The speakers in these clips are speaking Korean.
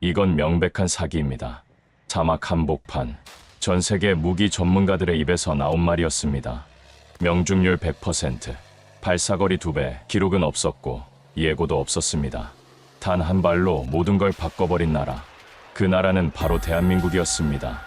이건 명백한 사기입니다. 사막 한복판. 전 세계 무기 전문가들의 입에서 나온 말이었습니다. 명중률 100%, 발사거리 2배, 기록은 없었고 예고도 없었습니다. 단 한 발로 모든 걸 바꿔버린 나라. 그 나라는 바로 대한민국이었습니다.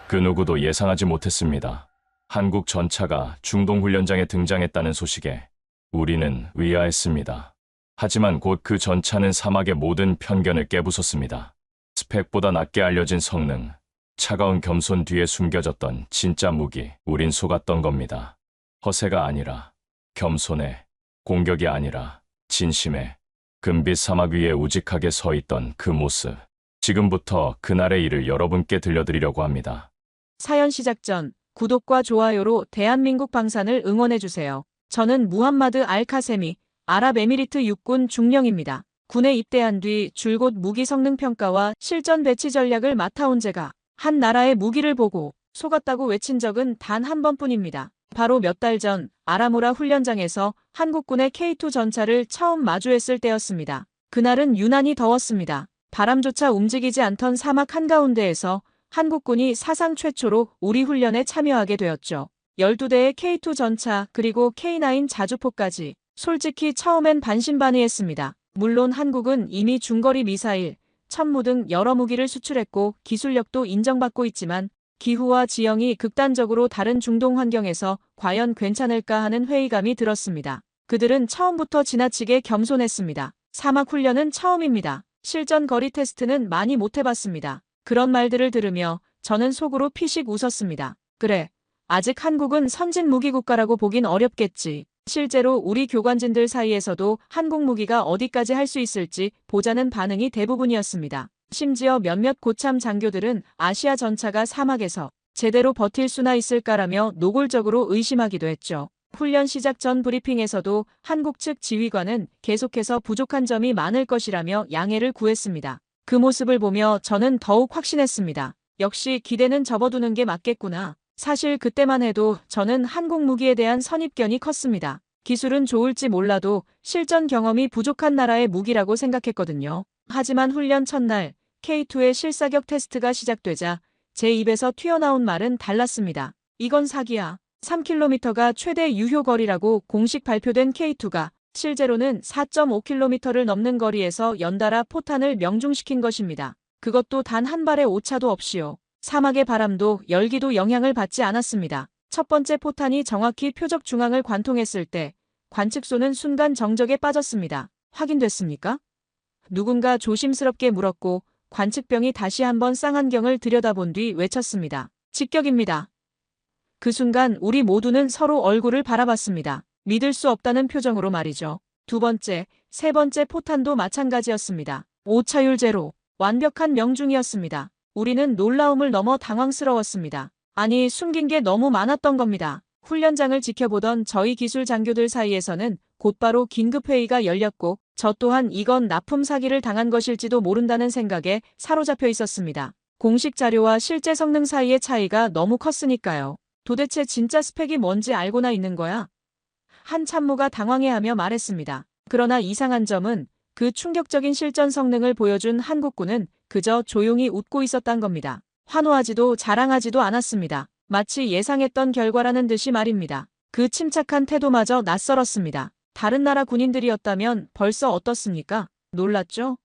그 누구도 예상하지 못했습니다. 한국 전차가 중동훈련장에 등장했다는 소식에 우리는 의아했습니다. 하지만 곧 그 전차는 사막의 모든 편견을 깨부쉈습니다. 스펙보다 낮게 알려진 성능, 차가운 겸손 뒤에 숨겨졌던 진짜 무기, 우린 속았던 겁니다. 허세가 아니라 겸손해, 공격이 아니라 진심에, 금빛 사막 위에 우직하게 서 있던 그 모습. 지금부터 그날의 일을 여러분께 들려드리려고 합니다. 사연 시작 전 구독과 좋아요로 대한민국 방산을 응원해주세요. 저는 무함마드 알카세미, 아랍에미리트 육군 중령입니다. 군에 입대한 뒤 줄곧 무기 성능 평가와 실전 배치 전략을 맡아온 제가 한 나라의 무기를 보고 속았다고 외친 적은 단 한 번뿐입니다. 바로 몇 달 전 아라무라 훈련장에서 한국군의 K2 전차를 처음 마주했을 때였습니다. 그날은 유난히 더웠습니다. 바람조차 움직이지 않던 사막 한가운데에서 한국군이 사상 최초로 우리 훈련에 참여하게 되었죠. 12대의 K2 전차 그리고 K9 자주포까지 솔직히 처음엔 반신반의했습니다. 물론 한국은 이미 중거리 미사일, 천무 등 여러 무기를 수출했고 기술력도 인정받고 있지만 기후와 지형이 극단적으로 다른 중동 환경에서 과연 괜찮을까 하는 회의감이 들었습니다. 그들은 처음부터 지나치게 겸손했습니다. 사막 훈련은 처음입니다. 실전 거리 테스트는 많이 못 해봤습니다. 그런 말들을 들으며 저는 속으로 피식 웃었습니다. 그래, 아직 한국은 선진 무기 국가라고 보긴 어렵겠지. 실제로 우리 교관진들 사이에서도 한국 무기가 어디까지 할 수 있을지 보자는 반응이 대부분이었습니다. 심지어 몇몇 고참 장교들은 아시아 전차가 사막에서 제대로 버틸 수나 있을까라며 노골적으로 의심하기도 했죠. 훈련 시작 전 브리핑에서도 한국 측 지휘관은 계속해서 부족한 점이 많을 것이라며 양해를 구했습니다. 그 모습을 보며 저는 더욱 확신했습니다. 역시 기대는 접어두는 게 맞겠구나. 사실 그때만 해도 저는 한국 무기에 대한 선입견이 컸습니다. 기술은 좋을지 몰라도 실전 경험이 부족한 나라의 무기라고 생각했거든요. 하지만 훈련 첫날 K2의 실사격 테스트가 시작되자 제 입에서 튀어나온 말은 달랐습니다. 이건 사기야. 3km가 최대 유효거리라고 공식 발표된 K2가 실제로는 4.5km를 넘는 거리에서 연달아 포탄을 명중시킨 것입니다. 그것도 단 한 발의 오차도 없이요. 사막의 바람도 열기도 영향을 받지 않았습니다. 첫 번째 포탄이 정확히 표적 중앙을 관통했을 때 관측소는 순간 정적에 빠졌습니다. 확인됐습니까? 누군가 조심스럽게 물었고 관측병이 다시 한번 쌍안경을 들여다본 뒤 외쳤습니다. 직격입니다. 그 순간 우리 모두는 서로 얼굴을 바라봤습니다. 믿을 수 없다는 표정으로 말이죠. 두 번째, 세 번째 포탄도 마찬가지였습니다. 오차율 제로, 완벽한 명중이었습니다. 우리는 놀라움을 넘어 당황스러웠습니다. 아니, 숨긴 게 너무 많았던 겁니다. 훈련장을 지켜보던 저희 기술 장교들 사이에서는 곧바로 긴급회의가 열렸고 저 또한 이건 납품 사기를 당한 것일지도 모른다는 생각에 사로잡혀 있었습니다. 공식 자료와 실제 성능 사이의 차이가 너무 컸으니까요. 도대체 진짜 스펙이 뭔지 알고나 있는 거야? 한 참모가 당황해하며 말했습니다. 그러나 이상한 점은 그 충격적인 실전 성능을 보여준 한국군은 그저 조용히 웃고 있었단 겁니다. 환호하지도 자랑하지도 않았습니다. 마치 예상했던 결과라는 듯이 말입니다. 그 침착한 태도마저 낯설었습니다. 다른 나라 군인들이었다면 벌써 어떻습니까? 놀랐죠?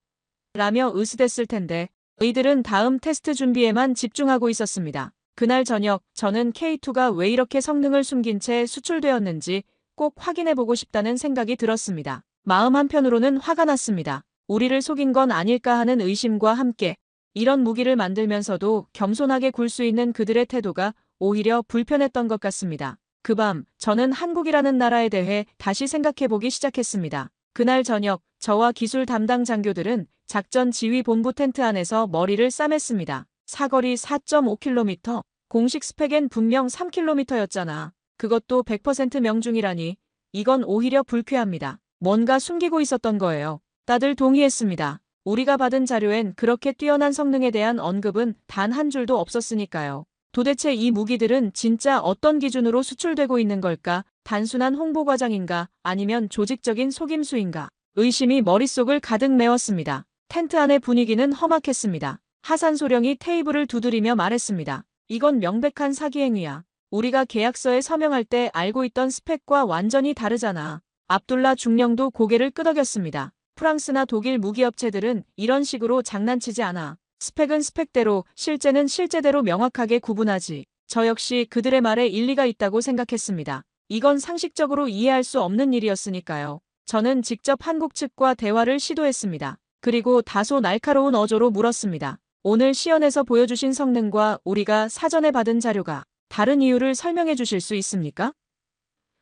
라며 으스댔을 텐데 의들은 다음 테스트 준비에만 집중하고 있었습니다. 그날 저녁 저는 K2가 왜 이렇게 성능을 숨긴 채 수출되었는지 꼭 확인해보고 싶다는 생각이 들었습니다. 마음 한편으로는 화가 났습니다. 우리를 속인 건 아닐까 하는 의심과 함께 이런 무기를 만들면서도 겸손하게 굴 수 있는 그들의 태도가 오히려 불편했던 것 같습니다. 그 밤 저는 한국이라는 나라에 대해 다시 생각해보기 시작했습니다. 그날 저녁 저와 기술 담당 장교들은 작전 지휘 본부 텐트 안에서 머리를 싸맸습니다. 사거리 4.5km, 공식 스펙엔 분명 3km였잖아. 그것도 100% 명중이라니 이건 오히려 불쾌합니다. 뭔가 숨기고 있었던 거예요. 다들 동의했습니다. 우리가 받은 자료엔 그렇게 뛰어난 성능에 대한 언급은 단 한 줄도 없었으니까요. 도대체 이 무기들은 진짜 어떤 기준으로 수출되고 있는 걸까? 단순한 홍보 과정인가? 아니면 조직적인 속임수인가? 의심이 머릿속을 가득 메웠습니다. 텐트 안의 분위기는 험악했습니다. 하산 소령이 테이블을 두드리며 말했습니다. 이건 명백한 사기 행위야. 우리가 계약서에 서명할 때 알고 있던 스펙과 완전히 다르잖아. 압둘라 중령도 고개를 끄덕였습니다. 프랑스나 독일 무기업체들은 이런 식으로 장난치지 않아. 스펙은 스펙대로, 실제는 실제대로 명확하게 구분하지. 저 역시 그들의 말에 일리가 있다고 생각했습니다. 이건 상식적으로 이해할 수 없는 일이었으니까요. 저는 직접 한국 측과 대화를 시도했습니다. 그리고 다소 날카로운 어조로 물었습니다. 오늘 시연에서 보여주신 성능과 우리가 사전에 받은 자료가 다른 이유를 설명해 주실 수 있습니까?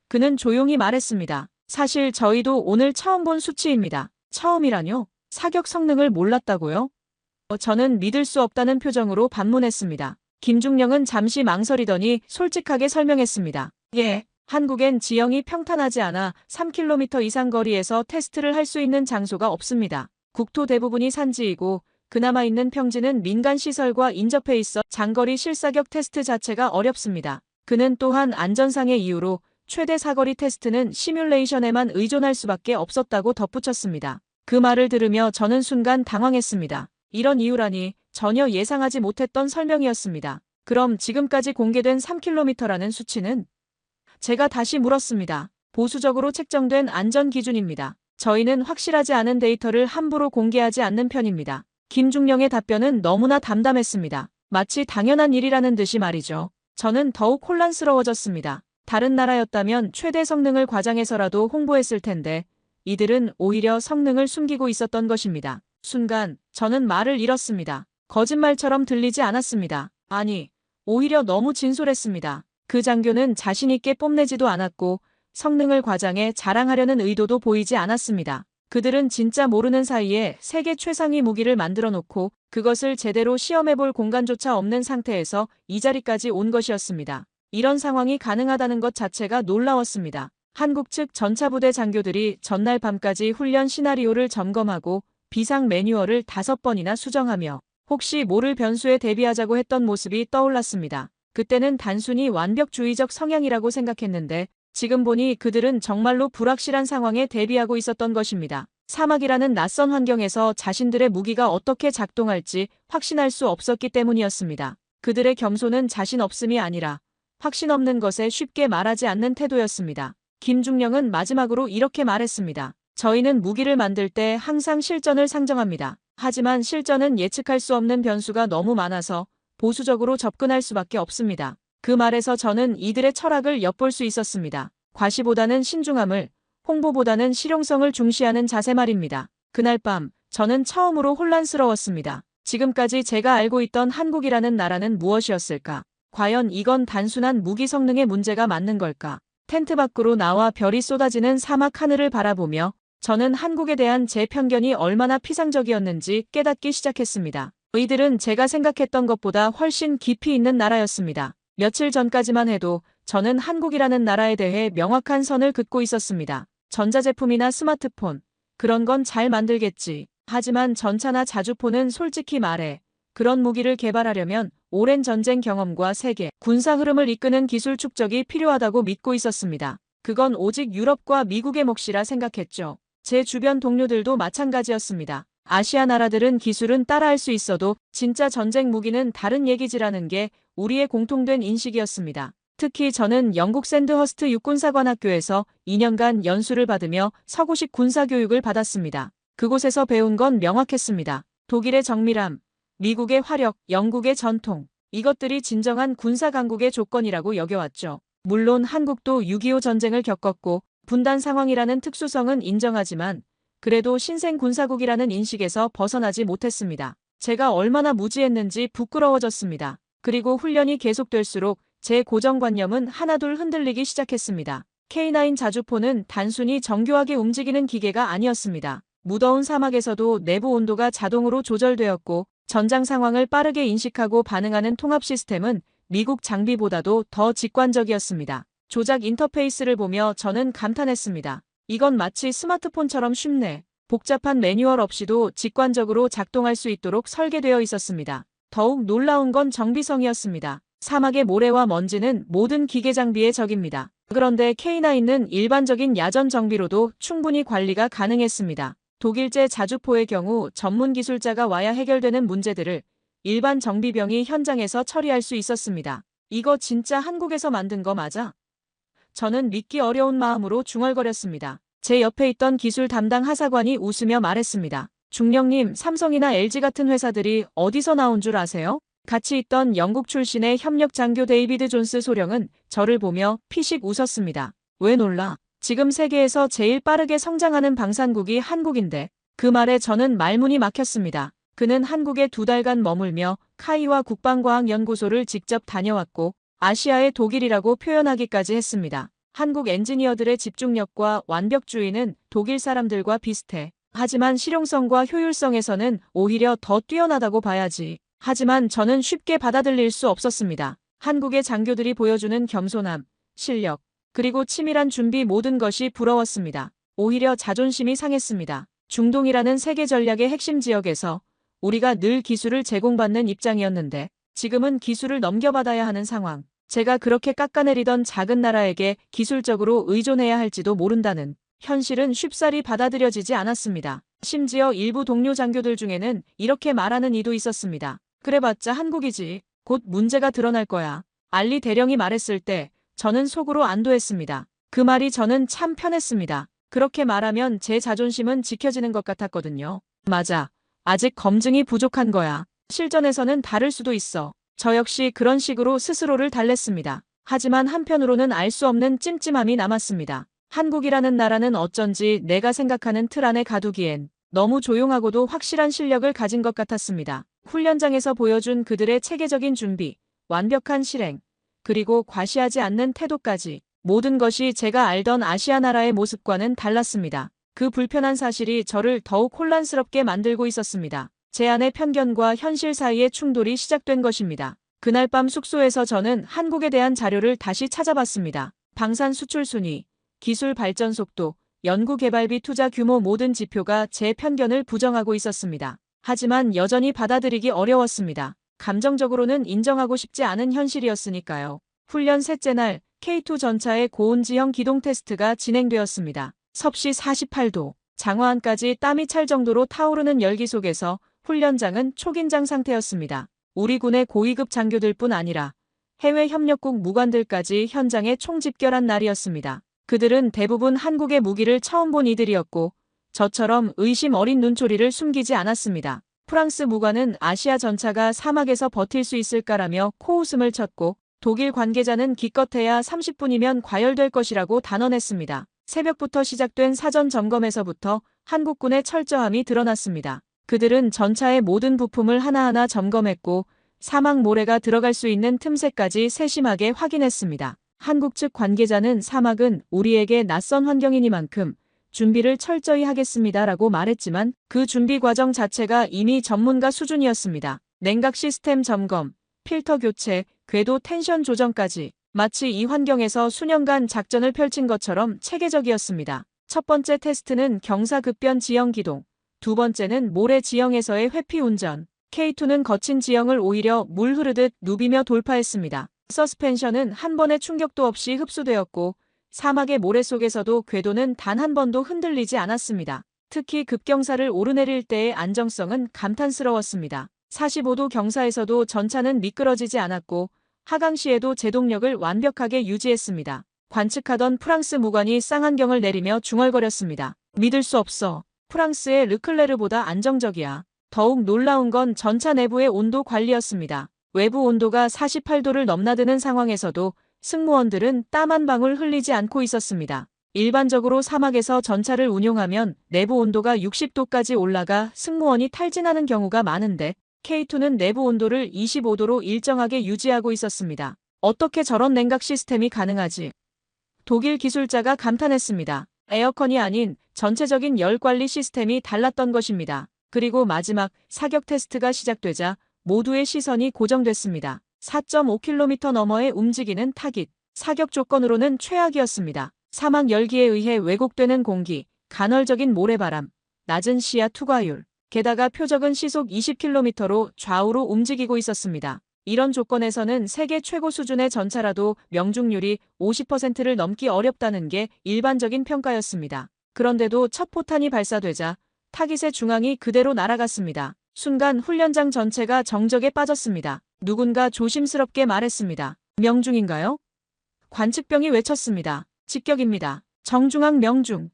그는 조용히 말했습니다. 사실 저희도 오늘 처음 본 수치입니다. 처음이라뇨? 사격 성능을 몰랐다고요? 저는 믿을 수 없다는 표정으로 반문했습니다. 김중령은 잠시 망설이더니 솔직하게 설명했습니다. 예, 한국엔 지형이 평탄하지 않아 3km 이상 거리에서 테스트를 할 수 있는 장소가 없습니다. 국토 대부분이 산지이고 그나마 있는 평지는 민간 시설과 인접해 있어 장거리 실사격 테스트 자체가 어렵습니다. 그는 또한 안전상의 이유로 최대 사거리 테스트는 시뮬레이션에만 의존할 수밖에 없었다고 덧붙였습니다. 그 말을 들으며 저는 순간 당황했습니다. 이런 이유라니 전혀 예상하지 못했던 설명이었습니다. 그럼 지금까지 공개된 3km라는 수치는? 제가 다시 물었습니다. 보수적으로 책정된 안전 기준입니다. 저희는 확실하지 않은 데이터를 함부로 공개하지 않는 편입니다. 김중령의 답변은 너무나 담담했습니다. 마치 당연한 일이라는 듯이 말이죠. 저는 더욱 혼란스러워졌습니다. 다른 나라였다면 최대 성능을 과장해서라도 홍보했을 텐데 이들은 오히려 성능을 숨기고 있었던 것입니다. 순간 저는 말을 잃었습니다. 거짓말처럼 들리지 않았습니다. 아니, 오히려 너무 진솔했습니다. 그 장교는 자신 있게 뽐내지도 않았고 성능을 과장해 자랑하려는 의도도 보이지 않았습니다. 그들은 진짜 모르는 사이에 세계 최상위 무기를 만들어 놓고 그것을 제대로 시험해볼 공간조차 없는 상태에서 이 자리까지 온 것이었습니다. 이런 상황이 가능하다는 것 자체가 놀라웠습니다. 한국 측 전차부대 장교들이 전날 밤까지 훈련 시나리오를 점검하고 비상 매뉴얼을 5번이나 수정하며 혹시 모를 변수에 대비하자고 했던 모습이 떠올랐습니다. 그때는 단순히 완벽주의적 성향이라고 생각했는데 지금 보니 그들은 정말로 불확실한 상황에 대비하고 있었던 것입니다. 사막이라는 낯선 환경에서 자신들의 무기가 어떻게 작동할지 확신할 수 없었기 때문이었습니다. 그들의 겸손은 자신 없음이 아니라 확신 없는 것에 쉽게 말하지 않는 태도였습니다. 김중령은 마지막으로 이렇게 말했습니다. 저희는 무기를 만들 때 항상 실전을 상정합니다. 하지만 실전은 예측할 수 없는 변수가 너무 많아서 보수적으로 접근할 수밖에 없습니다. 그 말에서 저는 이들의 철학을 엿볼 수 있었습니다. 과시보다는 신중함을, 홍보보다는 실용성을 중시하는 자세 말입니다. 그날 밤, 저는 처음으로 혼란스러웠습니다. 지금까지 제가 알고 있던 한국이라는 나라는 무엇이었을까? 과연 이건 단순한 무기 성능의 문제가 맞는 걸까? 텐트 밖으로 나와 별이 쏟아지는 사막 하늘을 바라보며 저는 한국에 대한 제 편견이 얼마나 피상적이었는지 깨닫기 시작했습니다. 이들은 제가 생각했던 것보다 훨씬 깊이 있는 나라였습니다. 며칠 전까지만 해도 저는 한국이라는 나라에 대해 명확한 선을 긋고 있었습니다. 전자제품이나 스마트폰, 그런 건 잘 만들겠지. 하지만 전차나 자주포는 솔직히 말해 그런 무기를 개발하려면 오랜 전쟁 경험과 세계 군사 흐름을 이끄는 기술 축적이 필요하다고 믿고 있었습니다. 그건 오직 유럽과 미국의 몫이라 생각했죠. 제 주변 동료들도 마찬가지였습니다. 아시아 나라들은 기술은 따라할 수 있어도 진짜 전쟁 무기는 다른 얘기지라는 게 우리의 공통된 인식이었습니다. 특히 저는 영국 샌드허스트 육군사관학교에서 2년간 연수를 받으며 서구식 군사교육을 받았습니다. 그곳에서 배운 건 명확했습니다. 독일의 정밀함, 미국의 화력, 영국의 전통, 이것들이 진정한 군사강국의 조건이라고 여겨왔죠. 물론 한국도 6.25 전쟁을 겪었고 분단 상황이라는 특수성은 인정하지만 그래도 신생 군사국이라는 인식에서 벗어나지 못했습니다. 제가 얼마나 무지했는지 부끄러워졌습니다. 그리고 훈련이 계속될수록 제 고정관념은 하나둘 흔들리기 시작했습니다. K9 자주포는 단순히 정교하게 움직이는 기계가 아니었습니다. 무더운 사막에서도 내부 온도가 자동으로 조절되었고 전장 상황을 빠르게 인식하고 반응하는 통합 시스템은 미국 장비보다도 더 직관적이었습니다. 조작 인터페이스를 보며 저는 감탄했습니다. 이건 마치 스마트폰처럼 쉽네. 복잡한 매뉴얼 없이도 직관적으로 작동할 수 있도록 설계되어 있었습니다. 더욱 놀라운 건 정비성이었습니다. 사막의 모래와 먼지는 모든 기계 장비의 적입니다. 그런데 K9은 일반적인 야전 정비로도 충분히 관리가 가능했습니다. 독일제 자주포의 경우 전문 기술자가 와야 해결되는 문제들을 일반 정비병이 현장에서 처리할 수 있었습니다. 이거 진짜 한국에서 만든 거 맞아? 저는 믿기 어려운 마음으로 중얼거렸습니다. 제 옆에 있던 기술 담당 하사관이 웃으며 말했습니다. 중령님, 삼성이나 LG 같은 회사들이 어디서 나온 줄 아세요? 같이 있던 영국 출신의 협력 장교 데이비드 존스 소령은 저를 보며 피식 웃었습니다. 왜 놀라? 지금 세계에서 제일 빠르게 성장하는 방산국이 한국인데. 그 말에 저는 말문이 막혔습니다. 그는 한국에 2달간 머물며 카이와 국방과학연구소를 직접 다녀왔고 아시아의 독일이라고 표현하기까지 했습니다. 한국 엔지니어들의 집중력과 완벽주의는 독일 사람들과 비슷해. 하지만 실용성과 효율성에서는 오히려 더 뛰어나다고 봐야지. 하지만 저는 쉽게 받아들일 수 없었습니다. 한국의 장교들이 보여주는 겸손함, 실력, 그리고 치밀한 준비 모든 것이 부러웠습니다. 오히려 자존심이 상했습니다. 중동이라는 세계 전략의 핵심 지역에서 우리가 늘 기술을 제공받는 입장이었는데 지금은 기술을 넘겨받아야 하는 상황. 제가 그렇게 깎아내리던 작은 나라에게 기술적으로 의존해야 할지도 모른다는 현실은 쉽사리 받아들여지지 않았습니다. 심지어 일부 동료 장교들 중에는 이렇게 말하는 이도 있었습니다. 그래봤자 한국이지. 곧 문제가 드러날 거야. 알리 대령이 말했을 때 저는 속으로 안도했습니다. 그 말이 저는 참 편했습니다. 그렇게 말하면 제 자존심은 지켜지는 것 같았거든요. 맞아. 아직 검증이 부족한 거야. 실전에서는 다를 수도 있어. 저 역시 그런 식으로 스스로를 달랬습니다. 하지만 한편으로는 알 수 없는 찜찜함이 남았습니다. 한국이라는 나라는 어쩐지 내가 생각하는 틀 안에 가두기엔 너무 조용하고도 확실한 실력을 가진 것 같았습니다. 훈련장에서 보여준 그들의 체계적인 준비, 완벽한 실행, 그리고 과시하지 않는 태도까지 모든 것이 제가 알던 아시아 나라의 모습과는 달랐습니다. 그 불편한 사실이 저를 더욱 혼란스럽게 만들고 있었습니다. 제 안의 편견과 현실 사이의 충돌이 시작된 것입니다. 그날 밤 숙소에서 저는 한국에 대한 자료를 다시 찾아봤습니다. 방산 수출 순위, 기술 발전 속도, 연구개발비 투자 규모 모든 지표가 제 편견을 부정하고 있었습니다. 하지만 여전히 받아들이기 어려웠습니다. 감정적으로는 인정하고 싶지 않은 현실이었으니까요. 훈련 셋째 날 K2 전차의 고온지형 기동 테스트가 진행되었습니다. 섭씨 48도, 장화안까지 땀이 찰 정도로 타오르는 열기 속에서 훈련장은 초긴장 상태였습니다. 우리 군의 고위급 장교들뿐 아니라 해외 협력국 무관들까지 현장에 총집결한 날이었습니다. 그들은 대부분 한국의 무기를 처음 본 이들이었고 저처럼 의심 어린 눈초리를 숨기지 않았습니다. 프랑스 무관은 아시아 전차가 사막에서 버틸 수 있을까라며 코웃음을 쳤고 독일 관계자는 기껏해야 30분이면 과열될 것이라고 단언했습니다. 새벽부터 시작된 사전 점검에서부터 한국군의 철저함이 드러났습니다. 그들은 전차의 모든 부품을 하나하나 점검했고 사막 모래가 들어갈 수 있는 틈새까지 세심하게 확인했습니다. 한국 측 관계자는 사막은 우리에게 낯선 환경이니만큼 준비를 철저히 하겠습니다라고 말했지만 그 준비 과정 자체가 이미 전문가 수준이었습니다. 냉각 시스템 점검, 필터 교체, 궤도 텐션 조정까지 마치 이 환경에서 수년간 작전을 펼친 것처럼 체계적이었습니다. 첫 번째 테스트는 경사급변 지형 기동, 두 번째는 모래 지형에서의 회피 운전, K2는 거친 지형을 오히려 물 흐르듯 누비며 돌파했습니다. 서스펜션은 한 번의 충격도 없이 흡수되었고 사막의 모래 속에서도 궤도는 단 한 번도 흔들리지 않았습니다. 특히 급경사를 오르내릴 때의 안정성은 감탄스러웠습니다. 45도 경사에서도 전차는 미끄러지지 않았고 하강시에도 제동력을 완벽하게 유지했습니다. 관측하던 프랑스 무관이 쌍안경을 내리며 중얼거렸습니다. 믿을 수 없어. 프랑스의 르클레르보다 안정적이야. 더욱 놀라운 건 전차 내부의 온도 관리였습니다. 외부 온도가 48도를 넘나드는 상황에서도 승무원들은 땀 한 방울 흘리지 않고 있었습니다. 일반적으로 사막에서 전차를 운용하면 내부 온도가 60도까지 올라가 승무원이 탈진하는 경우가 많은데 K2는 내부 온도를 25도로 일정하게 유지하고 있었습니다. 어떻게 저런 냉각 시스템이 가능하지? 독일 기술자가 감탄했습니다. 에어컨이 아닌 전체적인 열 관리 시스템이 달랐던 것입니다. 그리고 마지막 사격 테스트가 시작되자 모두의 시선이 고정됐습니다. 4.5km 너머에 움직이는 타깃, 사격 조건으로는 최악이었습니다. 사막 열기에 의해 왜곡되는 공기, 간헐적인 모래바람, 낮은 시야 투과율, 게다가 표적은 시속 20km로 좌우로 움직이고 있었습니다. 이런 조건에서는 세계 최고 수준의 전차라도 명중률이 50%를 넘기 어렵다는 게 일반적인 평가였습니다. 그런데도 첫 포탄이 발사되자 타깃의 중앙이 그대로 날아갔습니다. 순간 훈련장 전체가 정적에 빠졌습니다. 누군가 조심스럽게 말했습니다. 명중인가요? 관측병이 외쳤습니다. 직격입니다. 정중앙 명중.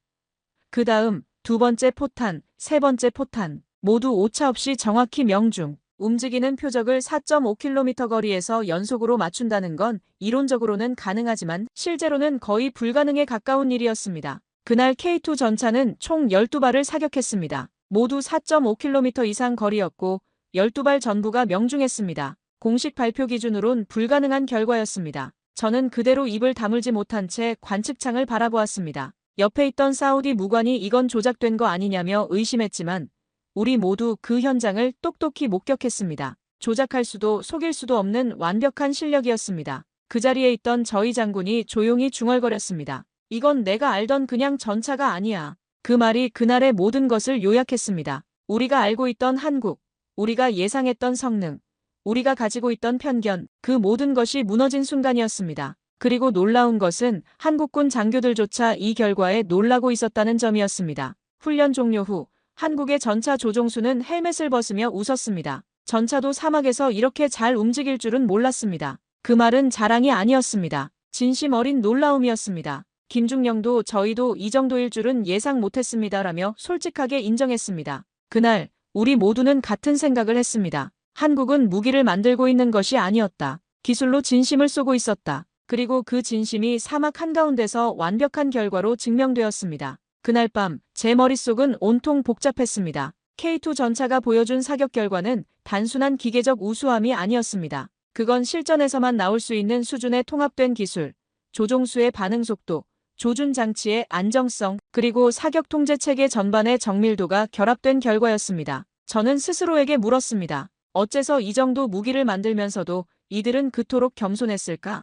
그 다음 두 번째 포탄, 세 번째 포탄 모두 오차 없이 정확히 명중. 움직이는 표적을 4.5km 거리에서 연속으로 맞춘다는 건 이론적으로는 가능하지만 실제로는 거의 불가능에 가까운 일이었습니다. 그날 K2 전차는 총 12발을 사격했습니다. 모두 4.5km 이상 거리였고 12발 전부가 명중했습니다. 공식 발표 기준으론 불가능한 결과였습니다. 저는 그대로 입을 다물지 못한 채 관측창을 바라보았습니다. 옆에 있던 사우디 무관이 이건 조작된 거 아니냐며 의심했지만 우리 모두 그 현장을 똑똑히 목격했습니다. 조작할 수도 속일 수도 없는 완벽한 실력이었습니다. 그 자리에 있던 저희 장군이 조용히 중얼거렸습니다. 이건 내가 알던 그냥 전차가 아니야. 그 말이 그날의 모든 것을 요약했습니다. 우리가 알고 있던 한국, 우리가 예상했던 성능, 우리가 가지고 있던 편견, 그 모든 것이 무너진 순간이었습니다. 그리고 놀라운 것은 한국군 장교들조차 이 결과에 놀라고 있었다는 점이었습니다. 훈련 종료 후 한국의 전차 조종수는 헬멧을 벗으며 웃었습니다. 전차도 사막에서 이렇게 잘 움직일 줄은 몰랐습니다. 그 말은 자랑이 아니었습니다. 진심 어린 놀라움이었습니다. 김중령도 저희도 이 정도일 줄은 예상 못했습니다라며 솔직하게 인정했습니다. 그날 우리 모두는 같은 생각을 했습니다. 한국은 무기를 만들고 있는 것이 아니었다. 기술로 진심을 쏘고 있었다. 그리고 그 진심이 사막 한가운데서 완벽한 결과로 증명되었습니다. 그날 밤 제 머릿속은 온통 복잡했습니다. K2 전차가 보여준 사격 결과는 단순한 기계적 우수함이 아니었습니다. 그건 실전에서만 나올 수 있는 수준의 통합된 기술, 조종수의 반응 속도, 조준 장치의 안정성, 그리고 사격 통제 체계 전반의 정밀도가 결합된 결과였습니다. 저는 스스로에게 물었습니다. 어째서 이 정도 무기를 만들면서도 이들은 그토록 겸손했을까?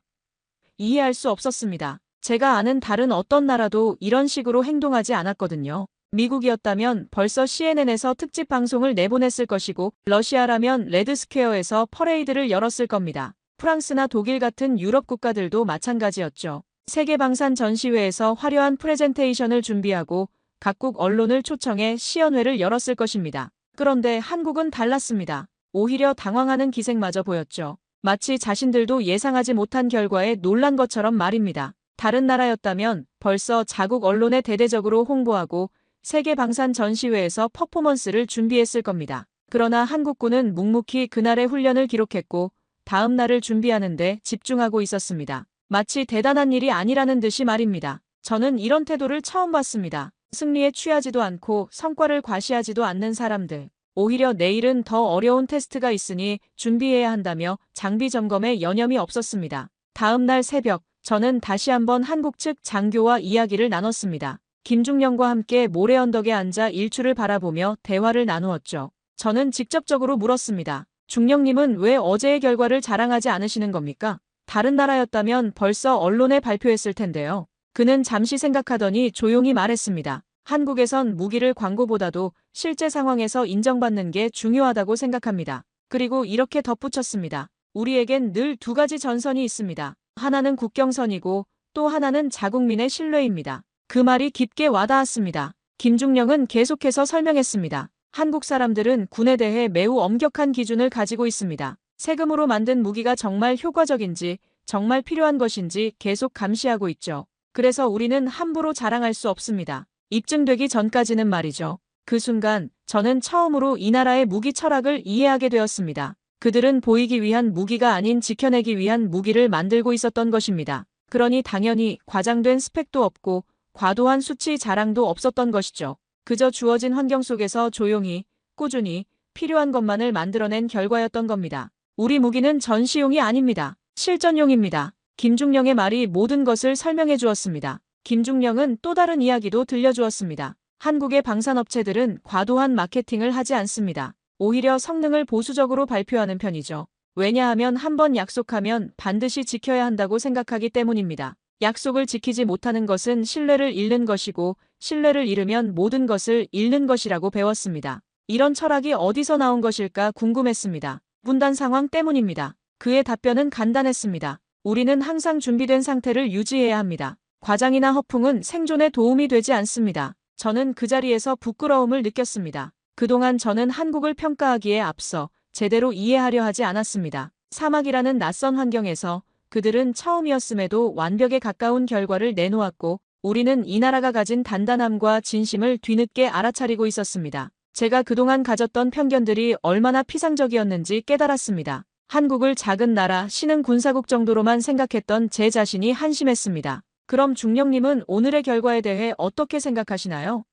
이해할 수 없었습니다. 제가 아는 다른 어떤 나라도 이런 식으로 행동하지 않았거든요. 미국이었다면 벌써 CNN에서 특집 방송을 내보냈을 것이고 러시아라면 레드스퀘어에서 퍼레이드를 열었을 겁니다. 프랑스나 독일 같은 유럽 국가들도 마찬가지였죠. 세계방산 전시회에서 화려한 프레젠테이션을 준비하고 각국 언론을 초청해 시연회를 열었을 것입니다. 그런데 한국은 달랐습니다. 오히려 당황하는 기색마저 보였죠. 마치 자신들도 예상하지 못한 결과에 놀란 것처럼 말입니다. 다른 나라였다면 벌써 자국 언론에 대대적으로 홍보하고 세계방산 전시회에서 퍼포먼스를 준비했을 겁니다. 그러나 한국군은 묵묵히 그날의 훈련을 기록했고 다음 날을 준비하는데 집중하고 있었습니다. 마치 대단한 일이 아니라는 듯이 말입니다. 저는 이런 태도를 처음 봤습니다. 승리에 취하지도 않고 성과를 과시하지도 않는 사람들. 오히려 내일은 더 어려운 테스트가 있으니 준비해야 한다며 장비 점검에 여념이 없었습니다. 다음 날 새벽 저는 다시 한번 한국 측 장교와 이야기를 나눴습니다. 김중령과 함께 모래 언덕에 앉아 일출을 바라보며 대화를 나누었죠. 저는 직접적으로 물었습니다. 중령님은 왜 어제의 결과를 자랑하지 않으시는 겁니까? 다른 나라였다면 벌써 언론에 발표했을 텐데요. 그는 잠시 생각하더니 조용히 말했습니다. 한국에선 무기를 광고보다도 실제 상황에서 인정받는 게 중요하다고 생각합니다. 그리고 이렇게 덧붙였습니다. 우리에겐 늘 두 가지 전선이 있습니다. 하나는 국경선이고 또 하나는 자국민의 신뢰입니다. 그 말이 깊게 와닿았습니다. 김중령은 계속해서 설명했습니다. 한국 사람들은 군에 대해 매우 엄격한 기준을 가지고 있습니다. 세금으로 만든 무기가 정말 효과적인지, 정말 필요한 것인지 계속 감시하고 있죠. 그래서 우리는 함부로 자랑할 수 없습니다. 입증되기 전까지는 말이죠. 그 순간 저는 처음으로 이 나라의 무기 철학을 이해하게 되었습니다. 그들은 보이기 위한 무기가 아닌 지켜내기 위한 무기를 만들고 있었던 것입니다. 그러니 당연히 과장된 스펙도 없고 과도한 수치 자랑도 없었던 것이죠. 그저 주어진 환경 속에서 조용히, 꾸준히 필요한 것만을 만들어낸 결과였던 겁니다. 우리 무기는 전시용이 아닙니다. 실전용입니다. 김중령의 말이 모든 것을 설명해 주었습니다. 김중령은 또 다른 이야기도 들려주었습니다. 한국의 방산업체들은 과도한 마케팅을 하지 않습니다. 오히려 성능을 보수적으로 발표하는 편이죠. 왜냐하면 한번 약속하면 반드시 지켜야 한다고 생각하기 때문입니다. 약속을 지키지 못하는 것은 신뢰를 잃는 것이고 신뢰를 잃으면 모든 것을 잃는 것이라고 배웠습니다. 이런 철학이 어디서 나온 것일까 궁금했습니다. 분단 상황 때문입니다. 그의 답변은 간단했습니다. 우리는 항상 준비된 상태를 유지해야 합니다. 과장이나 허풍은 생존에 도움이 되지 않습니다. 저는 그 자리에서 부끄러움을 느꼈습니다. 그동안 저는 한국을 평가하기에 앞서 제대로 이해하려 하지 않았습니다. 사막이라는 낯선 환경에서 그들은 처음이었음에도 완벽에 가까운 결과를 내놓았고 우리는 이 나라가 가진 단단함과 진심을 뒤늦게 알아차리고 있었습니다. 제가 그동안 가졌던 편견들이 얼마나 피상적이었는지 깨달았습니다. 한국을 작은 나라, 신흥 군사국 정도로만 생각했던 제 자신이 한심했습니다. 그럼 중령님은 오늘의 결과에 대해 어떻게 생각하시나요?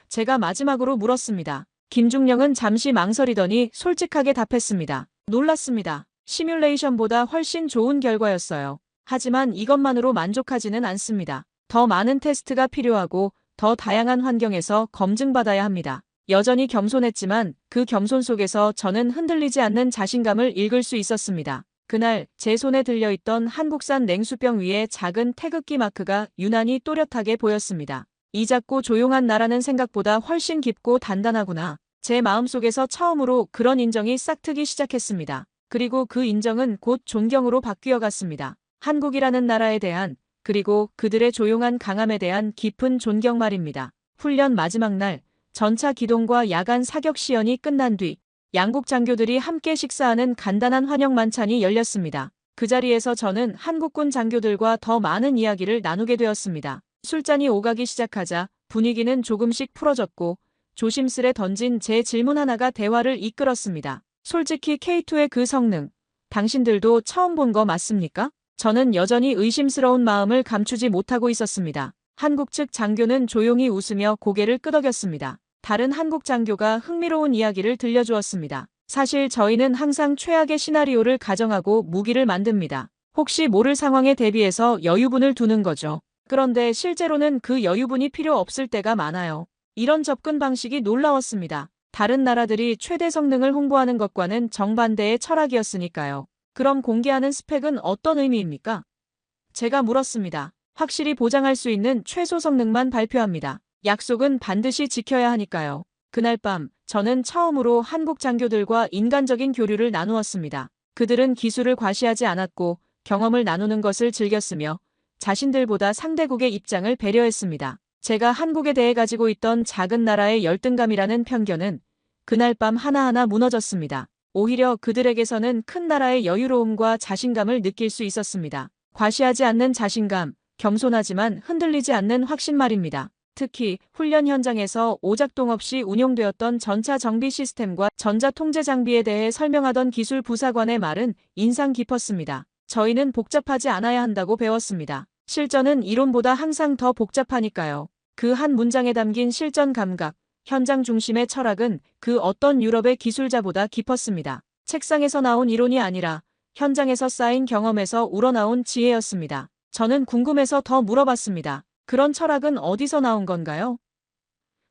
제가 마지막으로 물었습니다. 김중령은 잠시 망설이더니 솔직하게 답했습니다. 놀랐습니다. 시뮬레이션보다 훨씬 좋은 결과였어요. 하지만 이것만으로 만족하지는 않습니다. 더 많은 테스트가 필요하고 더 다양한 환경에서 검증받아야 합니다. 여전히 겸손했지만 그 겸손 속에서 저는 흔들리지 않는 자신감을 읽을 수 있었습니다. 그날 제 손에 들려있던 한국산 냉수병 위에 작은 태극기 마크가 유난히 또렷하게 보였습니다. 이 작고 조용한 나라는 생각보다 훨씬 깊고 단단하구나. 제 마음속에서 처음으로 그런 인정이 싹트기 시작했습니다. 그리고 그 인정은 곧 존경으로 바뀌어 갔습니다. 한국이라는 나라에 대한, 그리고 그들의 조용한 강함에 대한 깊은 존경 말입니다. 훈련 마지막 날, 전차 기동과 야간 사격 시연이 끝난 뒤 양국 장교들이 함께 식사하는 간단한 환영 만찬이 열렸습니다. 그 자리에서 저는 한국군 장교들과 더 많은 이야기를 나누게 되었습니다. 술잔이 오가기 시작하자 분위기는 조금씩 풀어졌고 조심스레 던진 제 질문 하나가 대화를 이끌었습니다. 솔직히 K2의 그 성능, 당신들도 처음 본 거 맞습니까? 저는 여전히 의심스러운 마음을 감추지 못하고 있었습니다. 한국 측 장교는 조용히 웃으며 고개를 끄덕였습니다. 다른 한국 장교가 흥미로운 이야기를 들려주었습니다. 사실 저희는 항상 최악의 시나리오를 가정하고 무기를 만듭니다. 혹시 모를 상황에 대비해서 여유분을 두는 거죠. 그런데 실제로는 그 여유분이 필요 없을 때가 많아요. 이런 접근 방식이 놀라웠습니다. 다른 나라들이 최대 성능을 홍보하는 것과는 정반대의 철학이었으니까요. 그럼 공개하는 스펙은 어떤 의미입니까? 제가 물었습니다. 확실히 보장할 수 있는 최소 성능만 발표합니다. 약속은 반드시 지켜야 하니까요. 그날 밤 저는 처음으로 한국 장교들과 인간적인 교류를 나누었습니다. 그들은 기술을 과시하지 않았고 경험을 나누는 것을 즐겼으며 자신들보다 상대국의 입장을 배려했습니다. 제가 한국에 대해 가지고 있던 작은 나라의 열등감이라는 편견은 그날 밤 하나하나 무너졌습니다. 오히려 그들에게서는 큰 나라의 여유로움과 자신감을 느낄 수 있었습니다. 과시하지 않는 자신감, 겸손하지만 흔들리지 않는 확신 말입니다. 특히 훈련 현장에서 오작동 없이 운용되었던 전차 정비 시스템과 전자 통제 장비에 대해 설명하던 기술 부사관의 말은 인상 깊었습니다. 저희는 복잡하지 않아야 한다고 배웠습니다. 실전은 이론보다 항상 더 복잡하니까요. 그 한 문장에 담긴 실전 감각, 현장 중심의 철학은 그 어떤 유럽의 기술자보다 깊었습니다. 책상에서 나온 이론이 아니라 현장에서 쌓인 경험에서 우러나온 지혜였습니다. 저는 궁금해서 더 물어봤습니다. 그런 철학은 어디서 나온 건가요?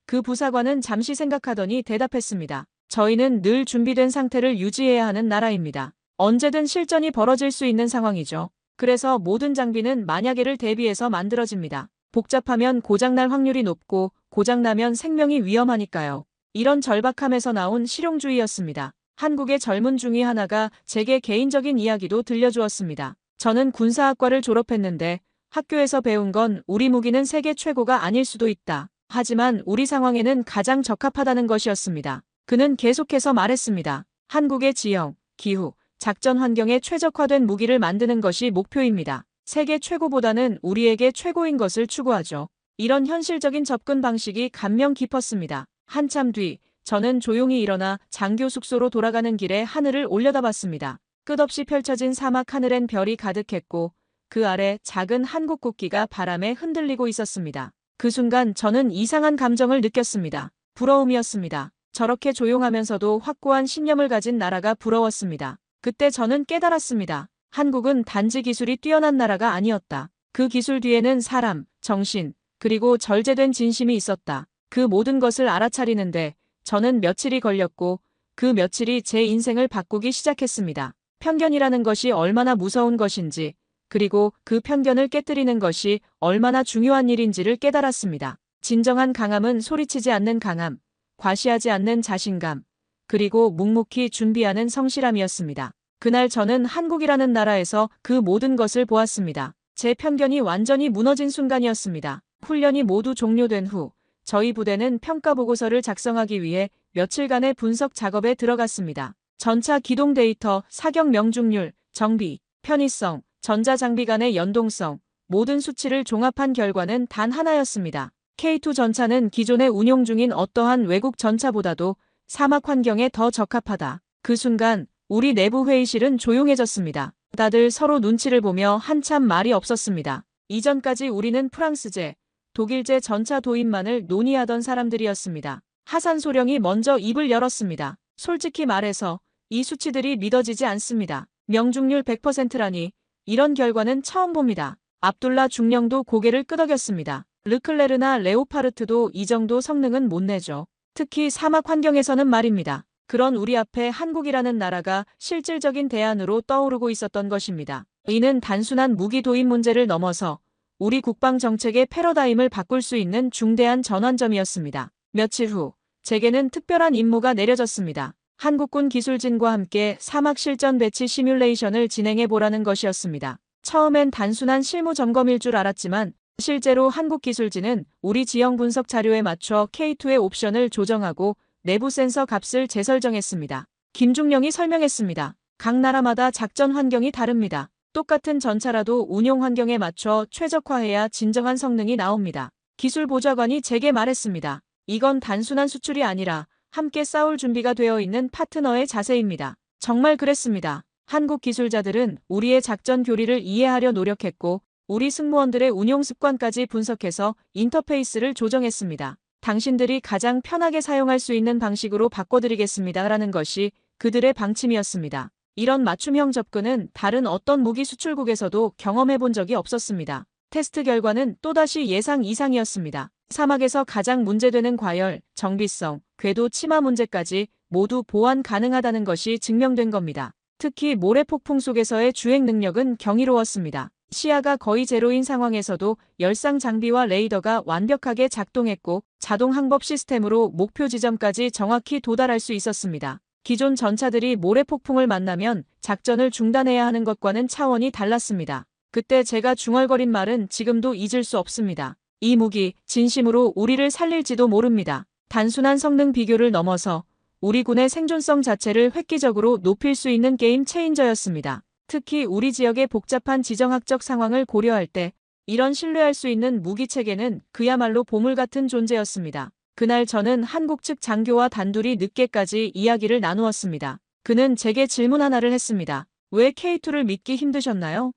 그 부사관은 잠시 생각하더니 대답했습니다. 저희는 늘 준비된 상태를 유지해야 하는 나라입니다. 언제든 실전이 벌어질 수 있는 상황이죠. 그래서 모든 장비는 만약에를 대비해서 만들어집니다. 복잡하면 고장날 확률이 높고 고장나면 생명이 위험하니까요. 이런 절박함에서 나온 실용주의였습니다. 한국의 젊은 중의 하나가 제게 개인적인 이야기도 들려주었습니다. 저는 군사학과를 졸업했는데 학교에서 배운 건 우리 무기는 세계 최고가 아닐 수도 있다. 하지만 우리 상황에는 가장 적합하다는 것이었습니다. 그는 계속해서 말했습니다. 한국의 지형, 기후, 작전 환경에 최적화된 무기를 만드는 것이 목표입니다. 세계 최고보다는 우리에게 최고인 것을 추구하죠. 이런 현실적인 접근 방식이 감명 깊었습니다. 한참 뒤 저는 조용히 일어나 장교 숙소로 돌아가는 길에 하늘을 올려다봤습니다. 끝없이 펼쳐진 사막 하늘엔 별이 가득했고 그 아래 작은 한국 국기가 바람에 흔들리고 있었습니다. 그 순간 저는 이상한 감정을 느꼈습니다. 부러움이었습니다. 저렇게 조용하면서도 확고한 신념을 가진 나라가 부러웠습니다. 그때 저는 깨달았습니다. 한국은 단지 기술이 뛰어난 나라가 아니었다. 그 기술 뒤에는 사람, 정신, 그리고 절제된 진심이 있었다. 그 모든 것을 알아차리는데 저는 며칠이 걸렸고 그 며칠이 제 인생을 바꾸기 시작했습니다. 편견이라는 것이 얼마나 무서운 것인지, 그리고 그 편견을 깨뜨리는 것이 얼마나 중요한 일인지를 깨달았습니다. 진정한 강함은 소리치지 않는 강함, 과시하지 않는 자신감, 그리고 묵묵히 준비하는 성실함이었습니다. 그날 저는 한국이라는 나라에서 그 모든 것을 보았습니다. 제 편견이 완전히 무너진 순간이었습니다. 훈련이 모두 종료된 후 저희 부대는 평가 보고서를 작성하기 위해 며칠간의 분석 작업에 들어갔습니다. 전차 기동 데이터, 사격 명중률, 정비, 편의성, 전자장비 간의 연동성, 모든 수치를 종합한 결과는 단 하나였습니다. K2 전차는 기존에 운용 중인 어떠한 외국 전차보다도 사막 환경에 더 적합하다. 그 순간 우리 내부 회의실은 조용해졌습니다. 다들 서로 눈치를 보며 한참 말이 없었습니다. 이전까지 우리는 프랑스제, 독일제 전차 도입만을 논의하던 사람들이었습니다. 하산 소령이 먼저 입을 열었습니다. 솔직히 말해서 이 수치들이 믿어지지 않습니다. 명중률 100%라니 이런 결과는 처음 봅니다. 압둘라 중령도 고개를 끄덕였습니다. 르클레르나 레오파르트도 이 정도 성능은 못 내죠. 특히 사막 환경에서는 말입니다. 그런 우리 앞에 한국이라는 나라가 실질적인 대안으로 떠오르고 있었던 것입니다. 이는 단순한 무기 도입 문제를 넘어서 우리 국방 정책의 패러다임을 바꿀 수 있는 중대한 전환점이었습니다. 며칠 후 제게는 특별한 임무가 내려졌습니다. 한국군 기술진과 함께 사막 실전 배치 시뮬레이션을 진행해 보라는 것이었습니다. 처음엔 단순한 실무 점검일 줄 알았지만 실제로 한국 기술진은 우리 지형 분석 자료에 맞춰 K2의 옵션을 조정하고 내부 센서 값을 재설정했습니다. 김중령이 설명했습니다. 각 나라마다 작전 환경이 다릅니다. 똑같은 전차라도 운용 환경에 맞춰 최적화해야 진정한 성능이 나옵니다. 기술보좌관이 제게 말했습니다. 이건 단순한 수출이 아니라 함께 싸울 준비가 되어 있는 파트너의 자세입니다. 정말 그랬습니다. 한국 기술자들은 우리의 작전 교리를 이해하려 노력했고 우리 승무원들의 운용 습관까지 분석해서 인터페이스를 조정했습니다. 당신들이 가장 편하게 사용할 수 있는 방식으로 바꿔드리겠습니다라는 것이 그들의 방침이었습니다. 이런 맞춤형 접근은 다른 어떤 무기 수출국에서도 경험해 본 적이 없었습니다. 테스트 결과는 또다시 예상 이상이었습니다. 사막에서 가장 문제되는 과열, 정비성, 궤도 침하 문제까지 모두 보완 가능하다는 것이 증명된 겁니다. 특히 모래폭풍 속에서의 주행 능력은 경이로웠습니다. 시야가 거의 제로인 상황에서도 열상 장비와 레이더가 완벽하게 작동했고 자동 항법 시스템으로 목표 지점까지 정확히 도달할 수 있었습니다. 기존 전차들이 모래폭풍을 만나면 작전을 중단해야 하는 것과는 차원이 달랐습니다. 그때 제가 중얼거린 말은 지금도 잊을 수 없습니다. 이 무기, 진심으로 우리를 살릴지도 모릅니다. 단순한 성능 비교를 넘어서 우리 군의 생존성 자체를 획기적으로 높일 수 있는 게임 체인저였습니다. 특히 우리 지역의 복잡한 지정학적 상황을 고려할 때 이런 신뢰할 수 있는 무기 체계는 그야말로 보물 같은 존재였습니다. 그날 저는 한국 측 장교와 단둘이 늦게까지 이야기를 나누었습니다. 그는 제게 질문 하나를 했습니다. 왜 K2를 믿기 힘드셨나요?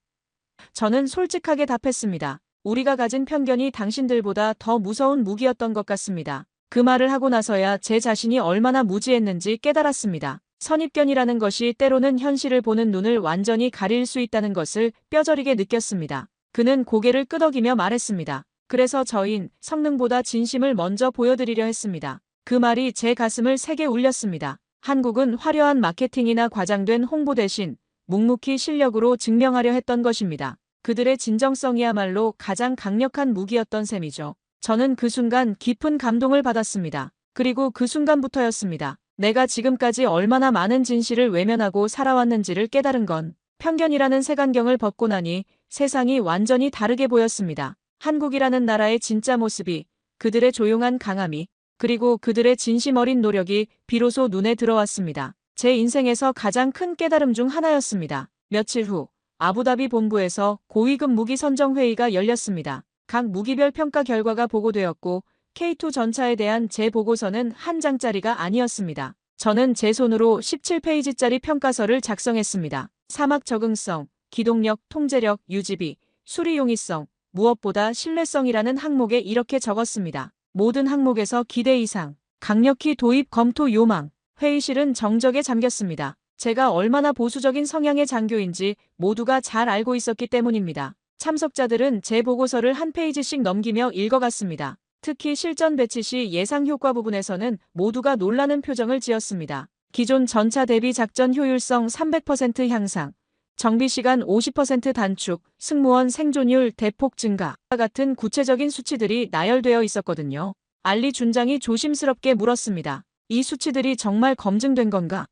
저는 솔직하게 답했습니다. 우리가 가진 편견이 당신들보다 더 무서운 무기였던 것 같습니다. 그 말을 하고 나서야 제 자신이 얼마나 무지했는지 깨달았습니다. 선입견이라는 것이 때로는 현실을 보는 눈을 완전히 가릴 수 있다는 것을 뼈저리게 느꼈습니다. 그는 고개를 끄덕이며 말했습니다. 그래서 저흰 성능보다 진심을 먼저 보여드리려 했습니다. 그 말이 제 가슴을 세게 울렸습니다. 한국은 화려한 마케팅이나 과장된 홍보 대신 묵묵히 실력으로 증명하려 했던 것입니다. 그들의 진정성이야말로 가장 강력한 무기였던 셈이죠. 저는 그 순간 깊은 감동을 받았습니다. 그리고 그 순간부터였습니다. 내가 지금까지 얼마나 많은 진실을 외면하고 살아왔는지를 깨달은 건 편견이라는 색안경을 벗고 나니 세상이 완전히 다르게 보였습니다. 한국이라는 나라의 진짜 모습이, 그들의 조용한 강함이, 그리고 그들의 진심 어린 노력이 비로소 눈에 들어왔습니다. 제 인생에서 가장 큰 깨달음 중 하나였습니다. 며칠 후 아부다비 본부에서 고위급 무기 선정 회의가 열렸습니다. 각 무기별 평가 결과가 보고되었고 K2 전차에 대한 제 보고서는 한 장짜리가 아니었습니다. 저는 제 손으로 17페이지짜리 평가서를 작성했습니다. 사막 적응성, 기동력, 통제력, 유지비, 수리 용이성, 무엇보다 신뢰성이라는 항목에 이렇게 적었습니다. 모든 항목에서 기대 이상, 강력히 도입 검토 요망. 회의실은 정적에 잠겼습니다. 제가 얼마나 보수적인 성향의 장교인지 모두가 잘 알고 있었기 때문입니다. 참석자들은 제 보고서를 한 페이지씩 넘기며 읽어갔습니다. 특히 실전 배치 시 예상 효과 부분에서는 모두가 놀라는 표정을 지었습니다. 기존 전차 대비 작전 효율성 300% 향상, 정비시간 50% 단축, 승무원 생존율 대폭 증가 같은 구체적인 수치들이 나열되어 있었거든요. 알리 준장이 조심스럽게 물었습니다. 이 수치들이 정말 검증된 건가?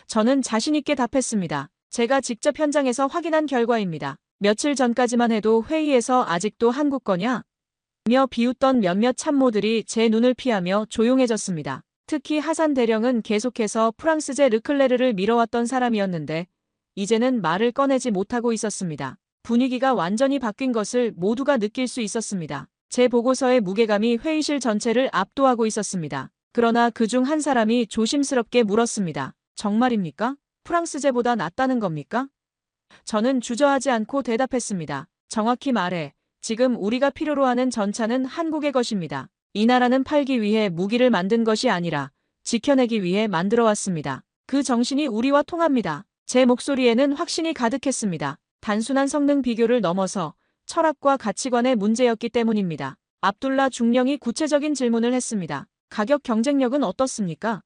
저는 자신있게 답했습니다. 제가 직접 현장에서 확인한 결과입니다. 며칠 전까지만 해도 회의에서 아직도 한국 거냐? 며 비웃던 몇몇 참모들이 제 눈을 피하며 조용해졌습니다. 특히 하산 대령은 계속해서 프랑스제 르클레르를 밀어왔던 사람이었는데 이제는 말을 꺼내지 못하고 있었습니다. 분위기가 완전히 바뀐 것을 모두가 느낄 수 있었습니다. 제 보고서의 무게감이 회의실 전체를 압도하고 있었습니다. 그러나 그중 한 사람이 조심스럽게 물었습니다. 정말입니까? 프랑스제보다 낫다는 겁니까? 저는 주저하지 않고 대답했습니다. 정확히 말해, 지금 우리가 필요로 하는 전차는 한국의 것입니다. 이 나라는 팔기 위해 무기를 만든 것이 아니라 지켜내기 위해 만들어 왔습니다. 그 정신이 우리와 통합니다. 제 목소리에는 확신이 가득했습니다. 단순한 성능 비교를 넘어서 철학과 가치관의 문제였기 때문입니다. 압둘라 중령이 구체적인 질문을 했습니다. 가격 경쟁력은 어떻습니까?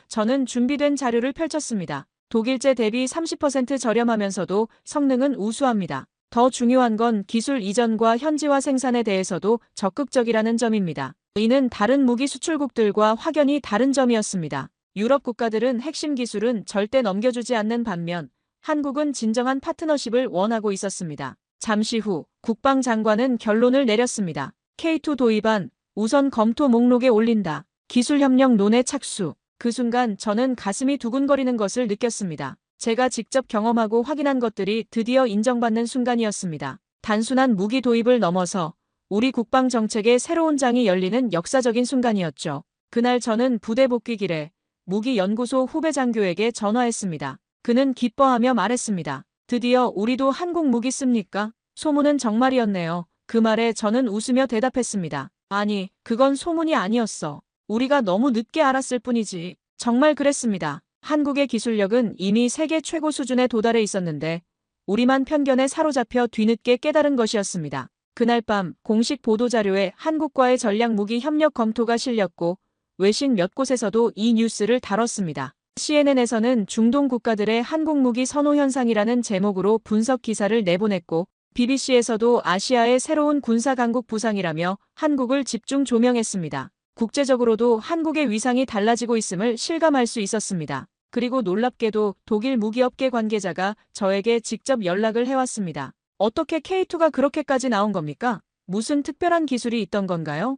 저는 준비된 자료를 펼쳤습니다. 독일제 대비 30% 저렴하면서도 성능은 우수합니다. 더 중요한 건 기술 이전과 현지화 생산에 대해서도 적극적이라는 점입니다. 이는 다른 무기 수출국들과 확연히 다른 점이었습니다. 유럽 국가들은 핵심 기술은 절대 넘겨주지 않는 반면 한국은 진정한 파트너십을 원하고 있었습니다. 잠시 후 국방장관은 결론을 내렸습니다. K2 도입안 우선 검토 목록에 올린다. 기술협력 논의 착수. 그 순간 저는 가슴이 두근거리는 것을 느꼈습니다. 제가 직접 경험하고 확인한 것들이 드디어 인정받는 순간이었습니다. 단순한 무기 도입을 넘어서 우리 국방 정책의 새로운 장이 열리는 역사적인 순간이었죠. 그날 저는 부대 복귀길에 무기연구소 후배 장교에게 전화했습니다. 그는 기뻐하며 말했습니다. 드디어 우리도 한국 무기 씁니까? 소문은 정말이었네요. 그 말에 저는 웃으며 대답했습니다. 아니, 그건 소문이 아니었어. 우리가 너무 늦게 알았을 뿐이지. 정말 그랬습니다. 한국의 기술력은 이미 세계 최고 수준에 도달해 있었는데 우리만 편견에 사로잡혀 뒤늦게 깨달은 것이었습니다. 그날 밤 공식 보도자료에 한국과의 전략무기 협력 검토가 실렸고 외신 몇 곳에서도 이 뉴스를 다뤘습니다. CNN에서는 중동 국가들의 한국 무기 선호 현상이라는 제목으로 분석 기사를 내보냈고 BBC에서도 아시아의 새로운 군사 강국 부상이라며 한국을 집중 조명했습니다. 국제적으로도 한국의 위상이 달라지고 있음을 실감할 수 있었습니다. 그리고 놀랍게도 독일 무기업계 관계자가 저에게 직접 연락을 해왔습니다. 어떻게 K2가 그렇게까지 나온 겁니까? 무슨 특별한 기술이 있던 건가요?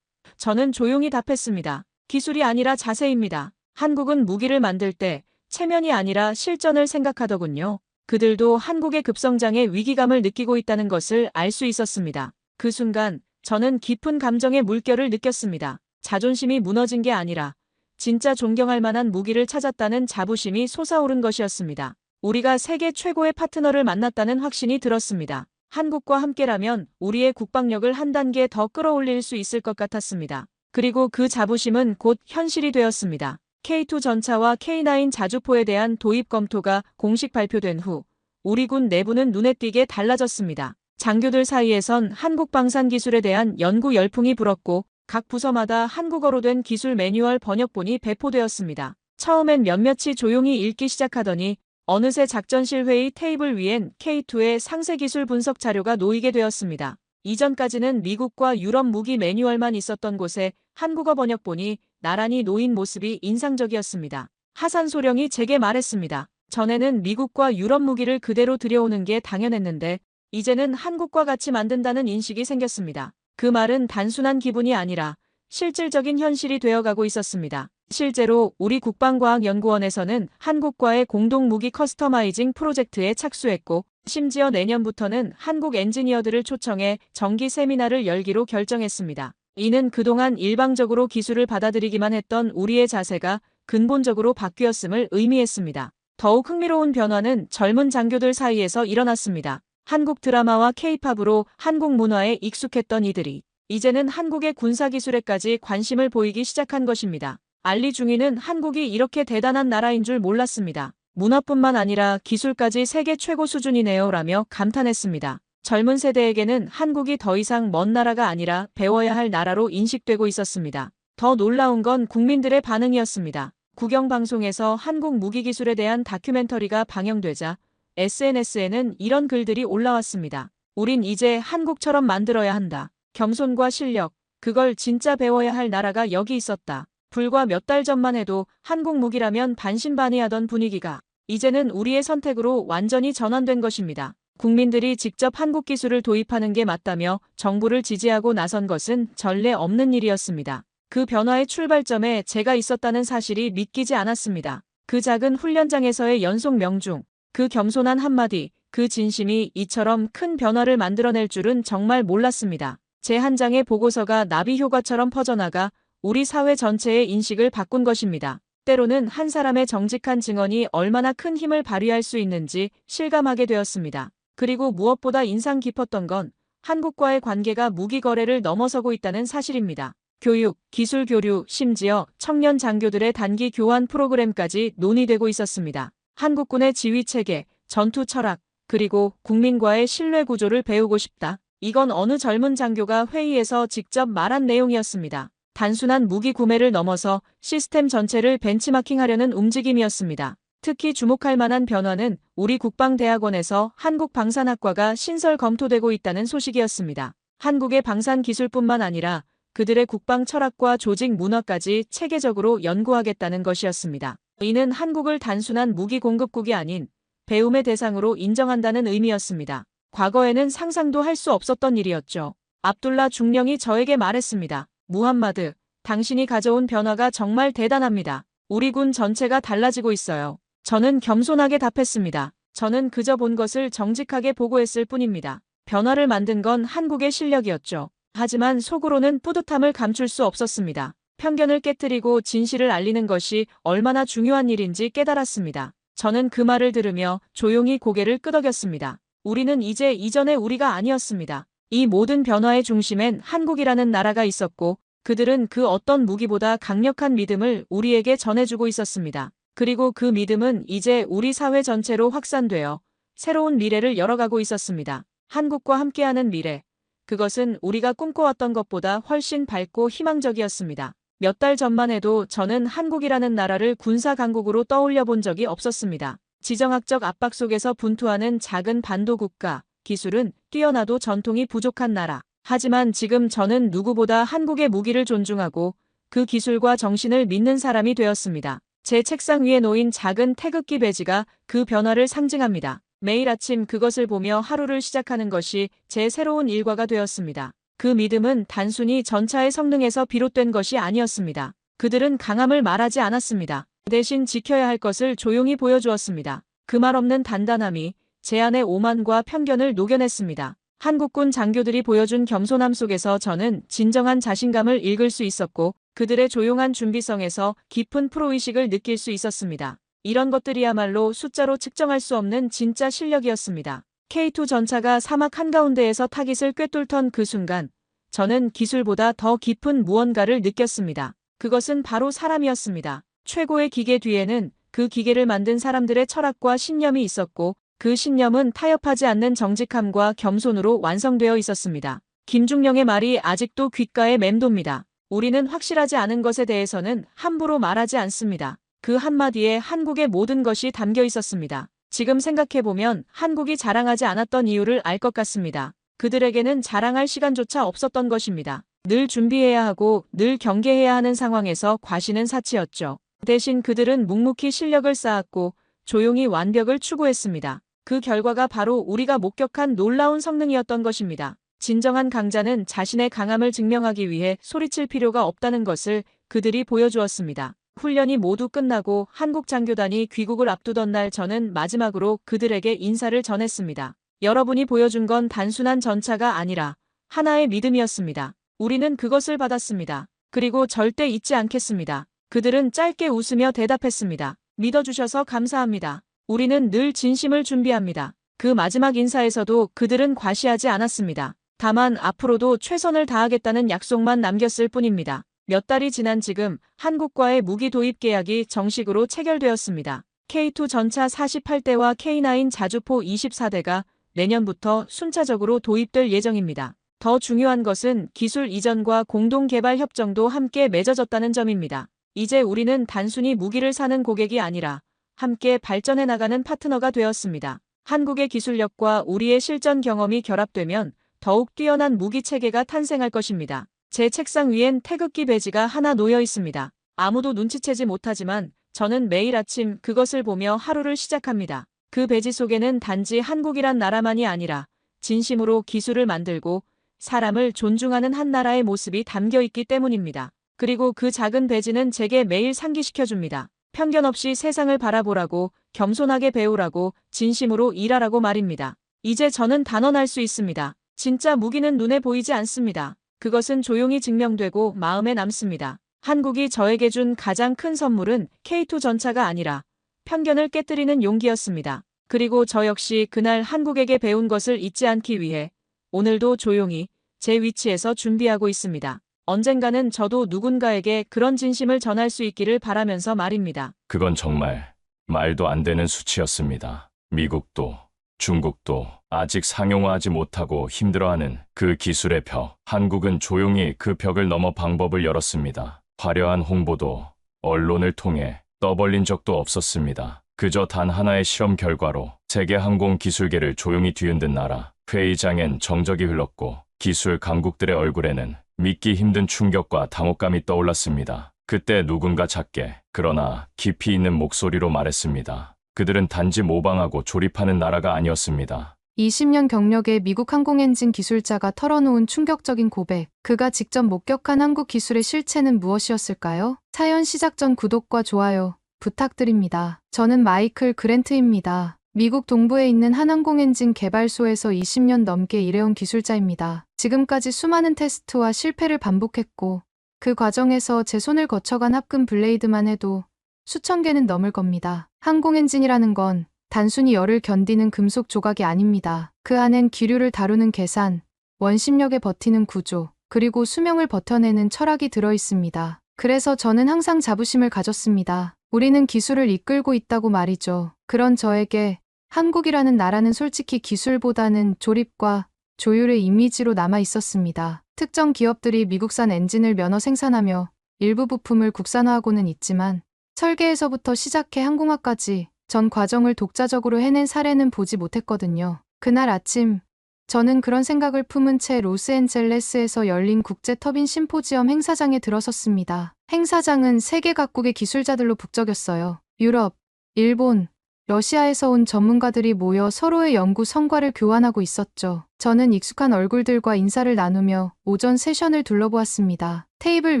저는 조용히 답했습니다. 기술이 아니라 자세입니다. 한국은 무기를 만들 때 체면이 아니라 실전을 생각하더군요. 그들도 한국의 급성장에 위기감을 느끼고 있다는 것을 알 수 있었습니다. 그 순간 저는 깊은 감정의 물결을 느꼈습니다. 자존심이 무너진 게 아니라 진짜 존경할 만한 무기를 찾았다는 자부심이 솟아오른 것이었습니다. 우리가 세계 최고의 파트너를 만났다는 확신이 들었습니다. 한국과 함께라면 우리의 국방력을 한 단계 더 끌어올릴 수 있을 것 같았습니다. 그리고 그 자부심은 곧 현실이 되었습니다. K2 전차와 K9 자주포에 대한 도입 검토가 공식 발표된 후 우리 군 내부는 눈에 띄게 달라졌습니다. 장교들 사이에선 한국 방산 기술에 대한 연구 열풍이 불었고 각 부서마다 한국어로 된 기술 매뉴얼 번역본이 배포되었습니다. 처음엔 몇몇이 조용히 읽기 시작하더니 어느새 작전실 회의 테이블 위엔 K2의 상세 기술 분석 자료가 놓이게 되었습니다. 이전까지는 미국과 유럽 무기 매뉴얼만 있었던 곳에 한국어 번역본이 나란히 놓인 모습이 인상적이었습니다. 하산 소령이 제게 말했습니다. 전에는 미국과 유럽 무기를 그대로 들여오는 게 당연했는데 이제는 한국과 같이 만든다는 인식이 생겼습니다. 그 말은 단순한 기분이 아니라 실질적인 현실이 되어가고 있었습니다. 실제로 우리 국방과학연구원에서는 한국과의 공동무기 커스터마이징 프로젝트에 착수했고 심지어 내년부터는 한국 엔지니어들을 초청해 정기 세미나를 열기로 결정했습니다. 이는 그동안 일방적으로 기술을 받아들이기만 했던 우리의 자세가 근본적으로 바뀌었음을 의미했습니다. 더욱 흥미로운 변화는 젊은 장교들 사이에서 일어났습니다. 한국 드라마와 K-팝으로 한국 문화에 익숙했던 이들이 이제는 한국의 군사기술에까지 관심을 보이기 시작한 것입니다. 알리 중위는 한국이 이렇게 대단한 나라인 줄 몰랐습니다. 문화뿐만 아니라 기술까지 세계 최고 수준이네요 라며 감탄했습니다. 젊은 세대에게는 한국이 더 이상 먼 나라가 아니라 배워야 할 나라로 인식되고 있었습니다. 더 놀라운 건 국민들의 반응이었습니다. 국영방송에서 한국 무기기술에 대한 다큐멘터리가 방영되자 SNS에는 이런 글들이 올라왔습니다. 우린 이제 한국처럼 만들어야 한다. 겸손과 실력, 그걸 진짜 배워야 할 나라가 여기 있었다. 불과 몇 달 전만 해도 한국 무기라면 반신반의하던 분위기가 이제는 우리의 선택으로 완전히 전환된 것입니다. 국민들이 직접 한국 기술을 도입하는 게 맞다며 정부를 지지하고 나선 것은 전례 없는 일이었습니다. 그 변화의 출발점에 제가 있었다는 사실이 믿기지 않았습니다. 그 작은 훈련장에서의 연속 명중, 그 겸손한 한마디, 그 진심이 이처럼 큰 변화를 만들어낼 줄은 정말 몰랐습니다. 제 한 장의 보고서가 나비 효과처럼 퍼져나가 우리 사회 전체의 인식을 바꾼 것입니다. 때로는 한 사람의 정직한 증언이 얼마나 큰 힘을 발휘할 수 있는지 실감하게 되었습니다. 그리고 무엇보다 인상 깊었던 건 한국과의 관계가 무기 거래를 넘어서고 있다는 사실입니다. 교육, 기술 교류, 심지어 청년 장교들의 단기 교환 프로그램까지 논의되고 있었습니다. 한국군의 지휘 체계, 전투 철학, 그리고 국민과의 신뢰 구조를 배우고 싶다. 이건 어느 젊은 장교가 회의에서 직접 말한 내용이었습니다. 단순한 무기 구매를 넘어서 시스템 전체를 벤치마킹하려는 움직임이었습니다. 특히 주목할 만한 변화는 우리 국방대학원에서 한국방산학과가 신설 검토되고 있다는 소식이었습니다. 한국의 방산 기술뿐만 아니라 그들의 국방 철학과 조직 문화까지 체계적으로 연구하겠다는 것이었습니다. 이는 한국을 단순한 무기 공급국이 아닌 배움의 대상으로 인정한다는 의미였습니다. 과거에는 상상도 할 수 없었던 일이었죠. 압둘라 중령이 저에게 말했습니다. 무함마드, 당신이 가져온 변화가 정말 대단합니다. 우리 군 전체가 달라지고 있어요. 저는 겸손하게 답했습니다. 저는 그저 본 것을 정직하게 보고했을 뿐입니다. 변화를 만든 건 한국의 실력이었죠. 하지만 속으로는 뿌듯함을 감출 수 없었습니다. 편견을 깨뜨리고 진실을 알리는 것이 얼마나 중요한 일인지 깨달았습니다. 저는 그 말을 들으며 조용히 고개를 끄덕였습니다. 우리는 이제 이전의 우리가 아니었습니다. 이 모든 변화의 중심엔 한국이라는 나라가 있었고 그들은 그 어떤 무기보다 강력한 믿음을 우리에게 전해주고 있었습니다. 그리고 그 믿음은 이제 우리 사회 전체로 확산되어 새로운 미래를 열어가고 있었습니다. 한국과 함께하는 미래. 그것은 우리가 꿈꿔왔던 것보다 훨씬 밝고 희망적이었습니다. 몇 달 전만 해도 저는 한국이라는 나라를 군사 강국으로 떠올려 본 적이 없었습니다. 지정학적 압박 속에서 분투하는 작은 반도 국가, 기술은 뛰어나도 전통이 부족한 나라. 하지만 지금 저는 누구보다 한국의 무기를 존중하고 그 기술과 정신을 믿는 사람이 되었습니다. 제 책상 위에 놓인 작은 태극기 배지가 그 변화를 상징합니다. 매일 아침 그것을 보며 하루를 시작하는 것이 제 새로운 일과가 되었습니다. 그 믿음은 단순히 전차의 성능에서 비롯된 것이 아니었습니다. 그들은 강함을 말하지 않았습니다. 대신 지켜야 할 것을 조용히 보여주었습니다. 그 말 없는 단단함이 제 안의 오만과 편견을 녹여냈습니다. 한국군 장교들이 보여준 겸손함 속에서 저는 진정한 자신감을 읽을 수 있었고 그들의 조용한 준비성에서 깊은 프로의식을 느낄 수 있었습니다. 이런 것들이야말로 숫자로 측정할 수 없는 진짜 실력이었습니다. K2 전차가 사막 한가운데에서 타깃을 꿰뚫던 그 순간 저는 기술보다 더 깊은 무언가를 느꼈습니다. 그것은 바로 사람이었습니다. 최고의 기계 뒤에는 그 기계를 만든 사람들의 철학과 신념이 있었고 그 신념은 타협하지 않는 정직함과 겸손으로 완성되어 있었습니다. 김중령의 말이 아직도 귓가에 맴돕니다. 우리는 확실하지 않은 것에 대해서는 함부로 말하지 않습니다. 그 한마디에 한국의 모든 것이 담겨 있었습니다. 지금 생각해보면 한국이 자랑하지 않았던 이유를 알 것 같습니다. 그들에게는 자랑할 시간조차 없었던 것입니다. 늘 준비해야 하고 늘 경계해야 하는 상황에서 과시는 사치였죠. 대신 그들은 묵묵히 실력을 쌓았고 조용히 완벽을 추구했습니다. 그 결과가 바로 우리가 목격한 놀라운 성능이었던 것입니다. 진정한 강자는 자신의 강함을 증명하기 위해 소리칠 필요가 없다는 것을 그들이 보여주었습니다. 훈련이 모두 끝나고 한국 장교단이 귀국을 앞두던 날 저는 마지막으로 그들에게 인사를 전했습니다. 여러분이 보여준 건 단순한 전차가 아니라 하나의 믿음이었습니다. 우리는 그것을 받았습니다. 그리고 절대 잊지 않겠습니다. 그들은 짧게 웃으며 대답했습니다. 믿어주셔서 감사합니다. 우리는 늘 진심을 준비합니다. 그 마지막 인사에서도 그들은 과시하지 않았습니다. 다만 앞으로도 최선을 다하겠다는 약속만 남겼을 뿐입니다. 몇 달이 지난 지금 한국과의 무기 도입 계약이 정식으로 체결되었습니다. K2 전차 48대와 K9 자주포 24대가 내년부터 순차적으로 도입될 예정입니다. 더 중요한 것은 기술 이전과 공동 개발 협정도 함께 맺어졌다는 점입니다. 이제 우리는 단순히 무기를 사는 고객이 아니라 함께 발전해 나가는 파트너가 되었습니다. 한국의 기술력과 우리의 실전 경험이 결합되면 더욱 뛰어난 무기 체계가 탄생할 것입니다. 제 책상 위엔 태극기 배지가 하나 놓여 있습니다. 아무도 눈치채지 못하지만 저는 매일 아침 그것을 보며 하루를 시작합니다. 그 배지 속에는 단지 한국이란 나라만이 아니라 진심으로 기술을 만들고 사람을 존중하는 한 나라의 모습이 담겨 있기 때문입니다. 그리고 그 작은 배지는 제게 매일 상기시켜줍니다. 편견 없이 세상을 바라보라고, 겸손하게 배우라고, 진심으로 일하라고 말입니다. 이제 저는 단언할 수 있습니다. 진짜 무기는 눈에 보이지 않습니다. 그것은 조용히 증명되고 마음에 남습니다. 한국이 저에게 준 가장 큰 선물은 K2 전차가 아니라 편견을 깨뜨리는 용기였습니다. 그리고 저 역시 그날 한국에게 배운 것을 잊지 않기 위해 오늘도 조용히 제 위치에서 준비하고 있습니다. 언젠가는 저도 누군가에게 그런 진심을 전할 수 있기를 바라면서 말입니다. 그건 정말 말도 안 되는 수치였습니다. 미국도 중국도 아직 상용화하지 못하고 힘들어하는 그 기술의 벽. 한국은 조용히 그 벽을 넘어 방법을 열었습니다. 화려한 홍보도 언론을 통해 떠벌린 적도 없었습니다. 그저 단 하나의 실험 결과로 세계 항공 기술계를 조용히 뒤흔든 나라. 회의장엔 정적이 흘렀고 기술 강국들의 얼굴에는 믿기 힘든 충격과 당혹감이 떠올랐습니다. 그때 누군가 작게 그러나 깊이 있는 목소리로 말했습니다. 그들은 단지 모방하고 조립하는 나라가 아니었습니다. 20년 경력의 미국 항공엔진 기술자가 털어놓은 충격적인 고백. 그가 직접 목격한 한국 기술의 실체는 무엇이었을까요? 사연 시작 전 구독과 좋아요 부탁드립니다. 저는 마이클 그랜트입니다. 미국 동부에 있는 한 항공엔진 개발소에서 20년 넘게 일해온 기술자입니다. 지금까지 수많은 테스트와 실패를 반복했고 그 과정에서 제 손을 거쳐간 합금 블레이드만 해도 수천 개는 넘을 겁니다. 항공엔진이라는 건 단순히 열을 견디는 금속 조각이 아닙니다. 그 안엔 기류를 다루는 계산, 원심력에 버티는 구조, 그리고 수명을 버텨내는 철학이 들어 있습니다. 그래서 저는 항상 자부심을 가졌습니다. 우리는 기술을 이끌고 있다고 말이죠. 그런 저에게 한국이라는 나라는 솔직히 기술보다는 조립과 조율의 이미지로 남아 있었습니다. 특정 기업들이 미국산 엔진을 면허 생산하며 일부 부품을 국산화하고는 있지만 설계에서부터 시작해 항공화까지 전 과정을 독자적으로 해낸 사례는 보지 못했거든요. 그날 아침 저는 그런 생각을 품은 채 로스앤젤레스에서 열린 국제 터빈 심포지엄 행사장에 들어섰습니다. 행사장은 세계 각국의 기술자들로 북적였어요. 유럽, 일본, 러시아에서 온 전문가들이 모여 서로의 연구 성과를 교환하고 있었죠. 저는 익숙한 얼굴들과 인사를 나누며 오전 세션을 둘러보았습니다. 테이블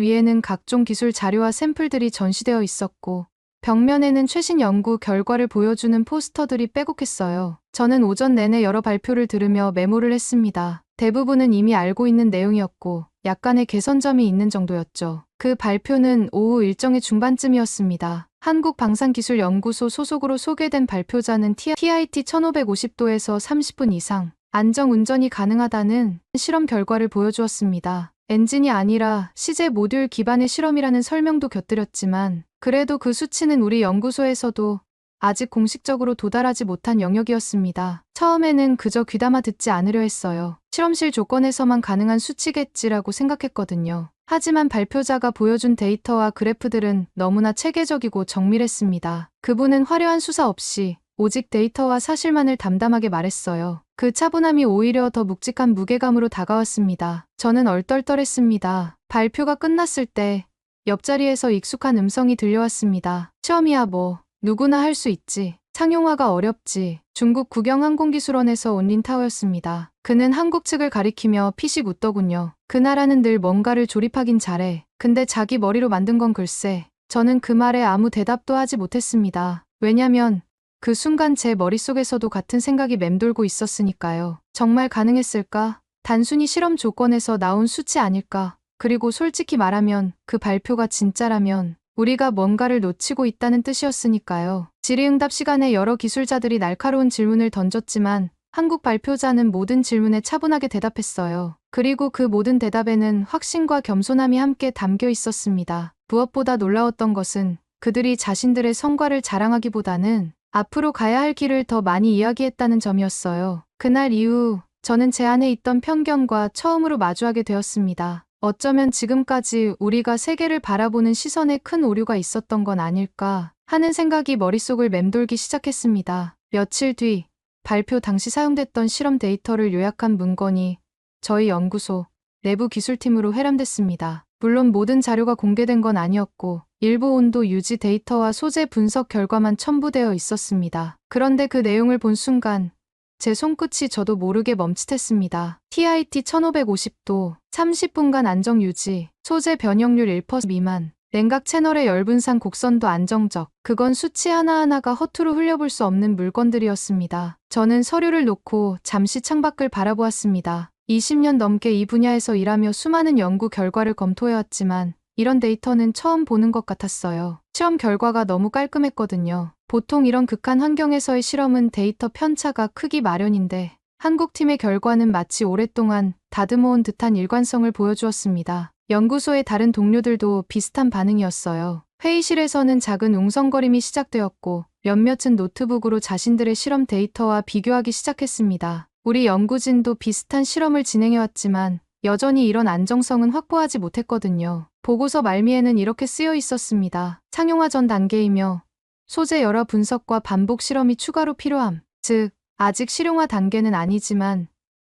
위에는 각종 기술 자료와 샘플들이 전시되어 있었고 벽면에는 최신 연구 결과를 보여주는 포스터들이 빼곡했어요. 저는 오전 내내 여러 발표를 들으며 메모를 했습니다. 대부분은 이미 알고 있는 내용이었고 약간의 개선점이 있는 정도였죠. 그 발표는 오후 일정의 중반쯤이었습니다. 한국방산기술연구소 소속으로 소개된 발표자는 TIT 1550도에서 30분 이상 안정운전이 가능하다는 실험 결과를 보여주었습니다. 엔진이 아니라 CJ 모듈 기반의 실험이라는 설명도 곁들였지만 그래도 그 수치는 우리 연구소에서도 아직 공식적으로 도달하지 못한 영역이었습니다. 처음에는 그저 귀담아 듣지 않으려 했어요. 실험실 조건에서만 가능한 수치겠지라고 생각했거든요. 하지만 발표자가 보여준 데이터와 그래프들은 너무나 체계적이고 정밀했습니다. 그분은 화려한 수사 없이 오직 데이터와 사실만을 담담하게 말했어요. 그 차분함이 오히려 더 묵직한 무게감으로 다가왔습니다. 저는 얼떨떨했습니다. 발표가 끝났을 때 옆자리에서 익숙한 음성이 들려왔습니다. 시험이야 뭐 누구나 할 수 있지. 상용화가 어렵지. 중국 국영항공기술원에서 온 린타오였습니다. 그는 한국 측을 가리키며 피식 웃더군요. 그 나라는 늘 뭔가를 조립하긴 잘해. 근데 자기 머리로 만든 건 글쎄. 저는 그 말에 아무 대답도 하지 못했습니다. 왜냐면 그 순간 제 머릿속에서도 같은 생각이 맴돌고 있었으니까요. 정말 가능했을까? 단순히 실험 조건에서 나온 수치 아닐까? 그리고 솔직히 말하면 그 발표가 진짜라면 우리가 뭔가를 놓치고 있다는 뜻이었으니까요. 질의응답 시간에 여러 기술자들이 날카로운 질문을 던졌지만 한국 발표자는 모든 질문에 차분하게 대답했어요. 그리고 그 모든 대답에는 확신과 겸손함이 함께 담겨 있었습니다. 무엇보다 놀라웠던 것은 그들이 자신들의 성과를 자랑하기보다는 앞으로 가야 할 길을 더 많이 이야기했다는 점이었어요. 그날 이후 저는 제 안에 있던 편견과 처음으로 마주하게 되었습니다. 어쩌면 지금까지 우리가 세계를 바라보는 시선에 큰 오류가 있었던 건 아닐까 하는 생각이 머릿속을 맴돌기 시작했습니다. 며칠 뒤 발표 당시 사용됐던 실험 데이터를 요약한 문건이 저희 연구소 내부 기술팀으로 회람됐습니다. 물론 모든 자료가 공개된 건 아니었고 일부 온도 유지 데이터와 소재 분석 결과만 첨부되어 있었습니다. 그런데 그 내용을 본 순간 제 손끝이 저도 모르게 멈칫했습니다. TIT 1550도, 30분간 안정 유지, 소재 변형률 1% 미만, 냉각 채널의 열분산 곡선도 안정적. 그건 수치 하나하나가 허투루 흘려볼 수 없는 물건들이었습니다. 저는 서류를 놓고 잠시 창밖을 바라보았습니다. 20년 넘게 이 분야에서 일하며 수많은 연구 결과를 검토해왔지만 이런 데이터는 처음 보는 것 같았어요. 실험 결과가 너무 깔끔했거든요. 보통 이런 극한 환경에서의 실험은 데이터 편차가 크기 마련인데 한국팀의 결과는 마치 오랫동안 다듬어온 듯한 일관성을 보여주었습니다. 연구소의 다른 동료들도 비슷한 반응이었어요. 회의실에서는 작은 웅성거림이 시작되었고 몇몇은 노트북으로 자신들의 실험 데이터와 비교하기 시작했습니다. 우리 연구진도 비슷한 실험을 진행해왔지만 여전히 이런 안정성은 확보하지 못했거든요. 보고서 말미에는 이렇게 쓰여 있었습니다. 상용화 전 단계이며 소재 열화 분석과 반복 실험이 추가로 필요함. 즉, 아직 실용화 단계는 아니지만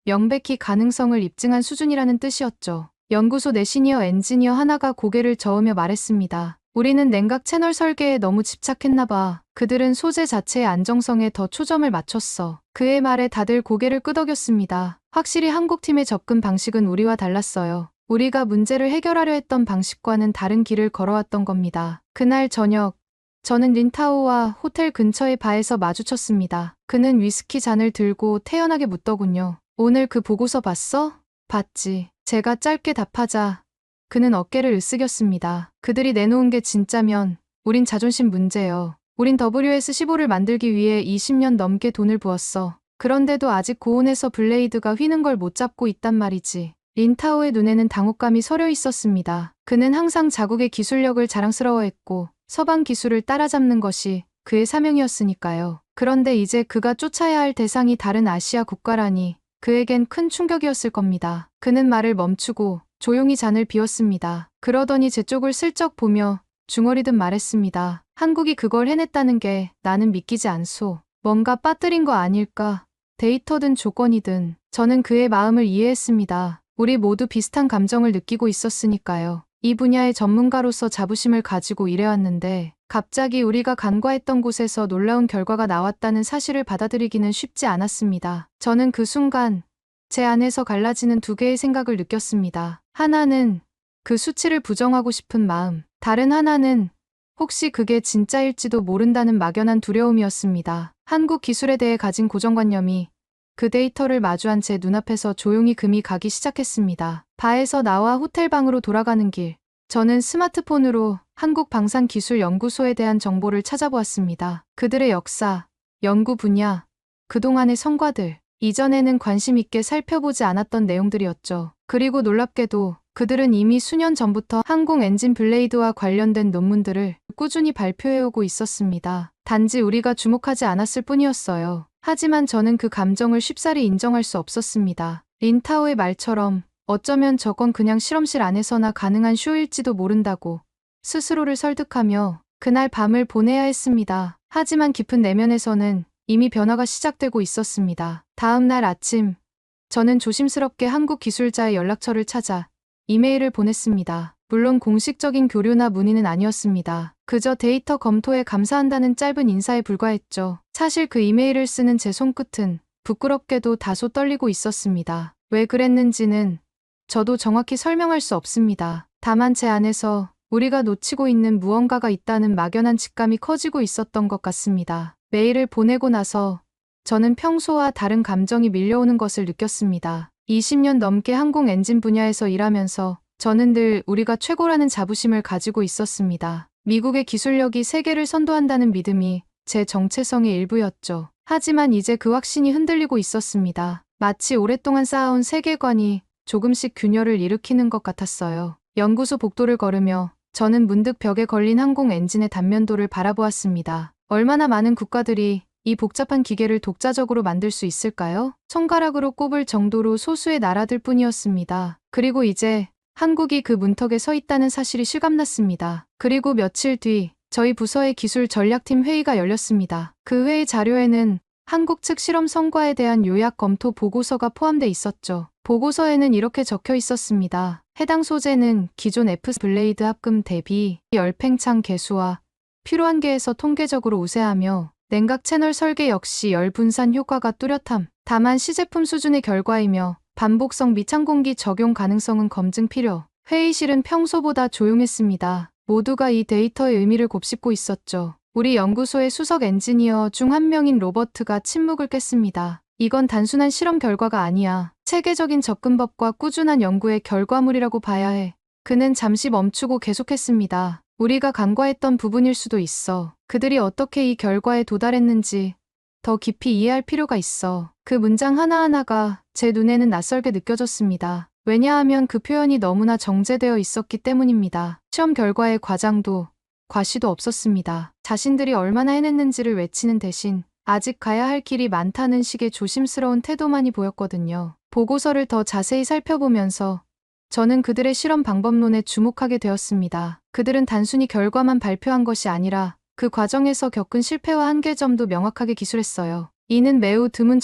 명백히 가능성을 입증한 수준이라는 뜻이었죠. 연구소 내 시니어 엔지니어 하나가 고개를 저으며 말했습니다. 우리는 냉각 채널 설계에 너무 집착했나봐. 그들은 소재 자체의 안정성에 더 초점을 맞췄어. 그의 말에 다들 고개를 끄덕였습니다. 확실히 한국팀의 접근 방식은 우리와 달랐어요. 우리가 문제를 해결하려 했던 방식과는 다른 길을 걸어왔던 겁니다. 그날 저녁, 저는 린타오와 호텔 근처의 바에서 마주쳤습니다. 그는 위스키 잔을 들고 태연하게 묻더군요. 오늘 그 보고서 봤어? 봤지. 제가 짧게 답하자 그는 어깨를 으쓱였습니다. 그들이 내놓은 게 진짜면 우린 자존심 문제요. 우린 WS15를 만들기 위해 20년 넘게 돈을 부었어. 그런데도 아직 고온에서 블레이드가 휘는 걸 못 잡고 있단 말이지. 린타오의 눈에는 당혹감이 서려 있었습니다. 그는 항상 자국의 기술력을 자랑스러워했고 서방 기술을 따라잡는 것이 그의 사명이었으니까요. 그런데 이제 그가 쫓아야 할 대상이 다른 아시아 국가라니 그에겐 큰 충격이었을 겁니다. 그는 말을 멈추고 조용히 잔을 비웠습니다. 그러더니 제 쪽을 슬쩍 보며 중얼이듯 말했습니다. 한국이 그걸 해냈다는 게 나는 믿기지 않소. 뭔가 빠뜨린 거 아닐까? 데이터든 조건이든. 저는 그의 마음을 이해했습니다. 우리 모두 비슷한 감정을 느끼고 있었으니까요. 이 분야의 전문가로서 자부심을 가지고 일해왔는데 갑자기 우리가 간과했던 곳에서 놀라운 결과가 나왔다는 사실을 받아들이기는 쉽지 않았습니다. 저는 그 순간 제 안에서 갈라지는 두 개의 생각을 느꼈습니다. 하나는 그 수치를 부정하고 싶은 마음, 다른 하나는 혹시 그게 진짜일지도 모른다는 막연한 두려움이었습니다. 한국 기술에 대해 가진 고정관념이 그 데이터를 마주한 제 눈앞에서 조용히 금이 가기 시작했습니다. 바에서 나와 호텔방으로 돌아가는 길, 저는 스마트폰으로 한국방산기술연구소에 대한 정보를 찾아보았습니다. 그들의 역사, 연구 분야, 그동안의 성과들, 이전에는 관심 있게 살펴보지 않았던 내용들이었죠. 그리고 놀랍게도 그들은 이미 수년 전부터 항공 엔진 블레이드와 관련된 논문들을 꾸준히 발표해오고 있었습니다. 단지 우리가 주목하지 않았을 뿐이었어요. 하지만 저는 그 감정을 쉽사리 인정할 수 없었습니다. 린타오의 말처럼 어쩌면 저건 그냥 실험실 안에서나 가능한 쇼일지도 모른다고 스스로를 설득하며 그날 밤을 보내야 했습니다. 하지만 깊은 내면에서는 이미 변화가 시작되고 있었습니다. 다음 날 아침, 저는 조심스럽게 한국 기술자의 연락처를 찾아 이메일을 보냈습니다. 물론 공식적인 교류나 문의는 아니었습니다. 그저 데이터 검토에 감사한다는 짧은 인사에 불과했죠. 사실 그 이메일을 쓰는 제 손끝은 부끄럽게도 다소 떨리고 있었습니다. 왜 그랬는지는 저도 정확히 설명할 수 없습니다. 다만 제 안에서 우리가 놓치고 있는 무언가가 있다는 막연한 직감이 커지고 있었던 것 같습니다. 메일을 보내고 나서 저는 평소와 다른 감정이 밀려오는 것을 느꼈습니다. 20년 넘게 항공 엔진 분야에서 일하면서 저는 늘 우리가 최고라는 자부심을 가지고 있었습니다. 미국의 기술력이 세계를 선도한다는 믿음이 제 정체성의 일부였죠. 하지만 이제 그 확신이 흔들리고 있었습니다. 마치 오랫동안 쌓아온 세계관이 조금씩 균열을 일으키는 것 같았어요. 연구소 복도를 걸으며 저는 문득 벽에 걸린 항공 엔진의 단면도를 바라보았습니다. 얼마나 많은 국가들이 이 복잡한 기계를 독자적으로 만들 수 있을까요? 손가락으로 꼽을 정도로 소수의 나라들 뿐이었습니다. 그리고 이제 한국이 그 문턱에 서 있다는 사실이 실감났습니다. 그리고 며칠 뒤 저희 부서의 기술 전략팀 회의가 열렸습니다. 그 회의 자료에는 한국 측 실험 성과에 대한 요약 검토 보고서가 포함돼 있었죠. 보고서에는 이렇게 적혀 있었습니다. 해당 소재는 기존 F 블레이드 합금 대비 열팽창 개수와 필요한계에서 통계적으로 우세하며 냉각 채널 설계 역시 열 분산 효과가 뚜렷함. 다만 시제품 수준의 결과이며 반복성 및 찬공기 적용 가능성은 검증 필요. 회의실은 평소보다 조용했습니다. 모두가 이 데이터의 의미를 곱씹고 있었죠. 우리 연구소의 수석 엔지니어 중 한 명인 로버트가 침묵을 깼습니다. 이건 단순한 실험 결과가 아니야. 체계적인 접근법과 꾸준한 연구의 결과물이라고 봐야 해. 그는 잠시 멈추고 계속했습니다. 우리가 간과했던 부분일 수도 있어. 그들이 어떻게 이 결과에 도달했는지 더 깊이 이해할 필요가 있어. 그 문장 하나하나가 제 눈에는 낯설게 느껴졌습니다. 왜냐하면 그 표현이 너무나 정제되어 있었기 때문입니다. 시험 결과의 과장도 과시도 없었습니다. 자신들이 얼마나 해냈는지를 외치는 대신 아직 가야 할 길이 많다는 식의 조심스러운 태도만이 보였거든요. 보고서를 더 자세히 살펴보면서 저는 그들의 실험 방법론에 주목하게 되었습니다. 그들은 단순히 결과만 발표한 것이 아니라 그 과정에서 겪은 실패와 한계점도 명확하게 기술했어요. 이는 매우 드문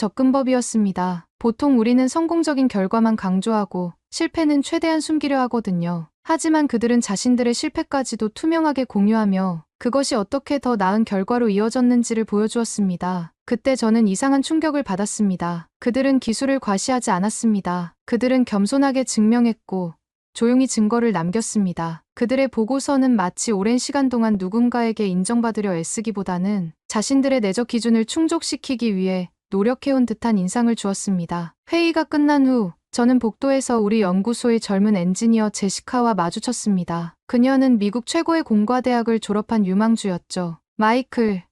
접근법이었습니다. 보통 우리는 성공적인 결과만 강조하고 실패는 최대한 숨기려 하거든요. 하지만 그들은 자신들의 실패까지도 투명하게 공유하며 그것이 어떻게 더 나은 결과로 이어졌는지를 보여주었습니다. 그때 저는 이상한 충격을 받았습니다. 그들은 기술을 과시하지 않았습니다. 그들은 겸손하게 증명했고 조용히 증거를 남겼습니다. 그들의 보고서는 마치 오랜 시간 동안 누군가에게 인정받으려 애쓰기보다는 자신들의 내적 기준을 충족시키기 위해 노력해온 듯한 인상을 주었습니다. 회의가 끝난 후 저는 복도에서 우리 연구소의 젊은 엔지니어 제시카와 마주쳤습니다. 그녀는 미국 최고의 공과대학을 졸업한 유망주였죠. 마이클,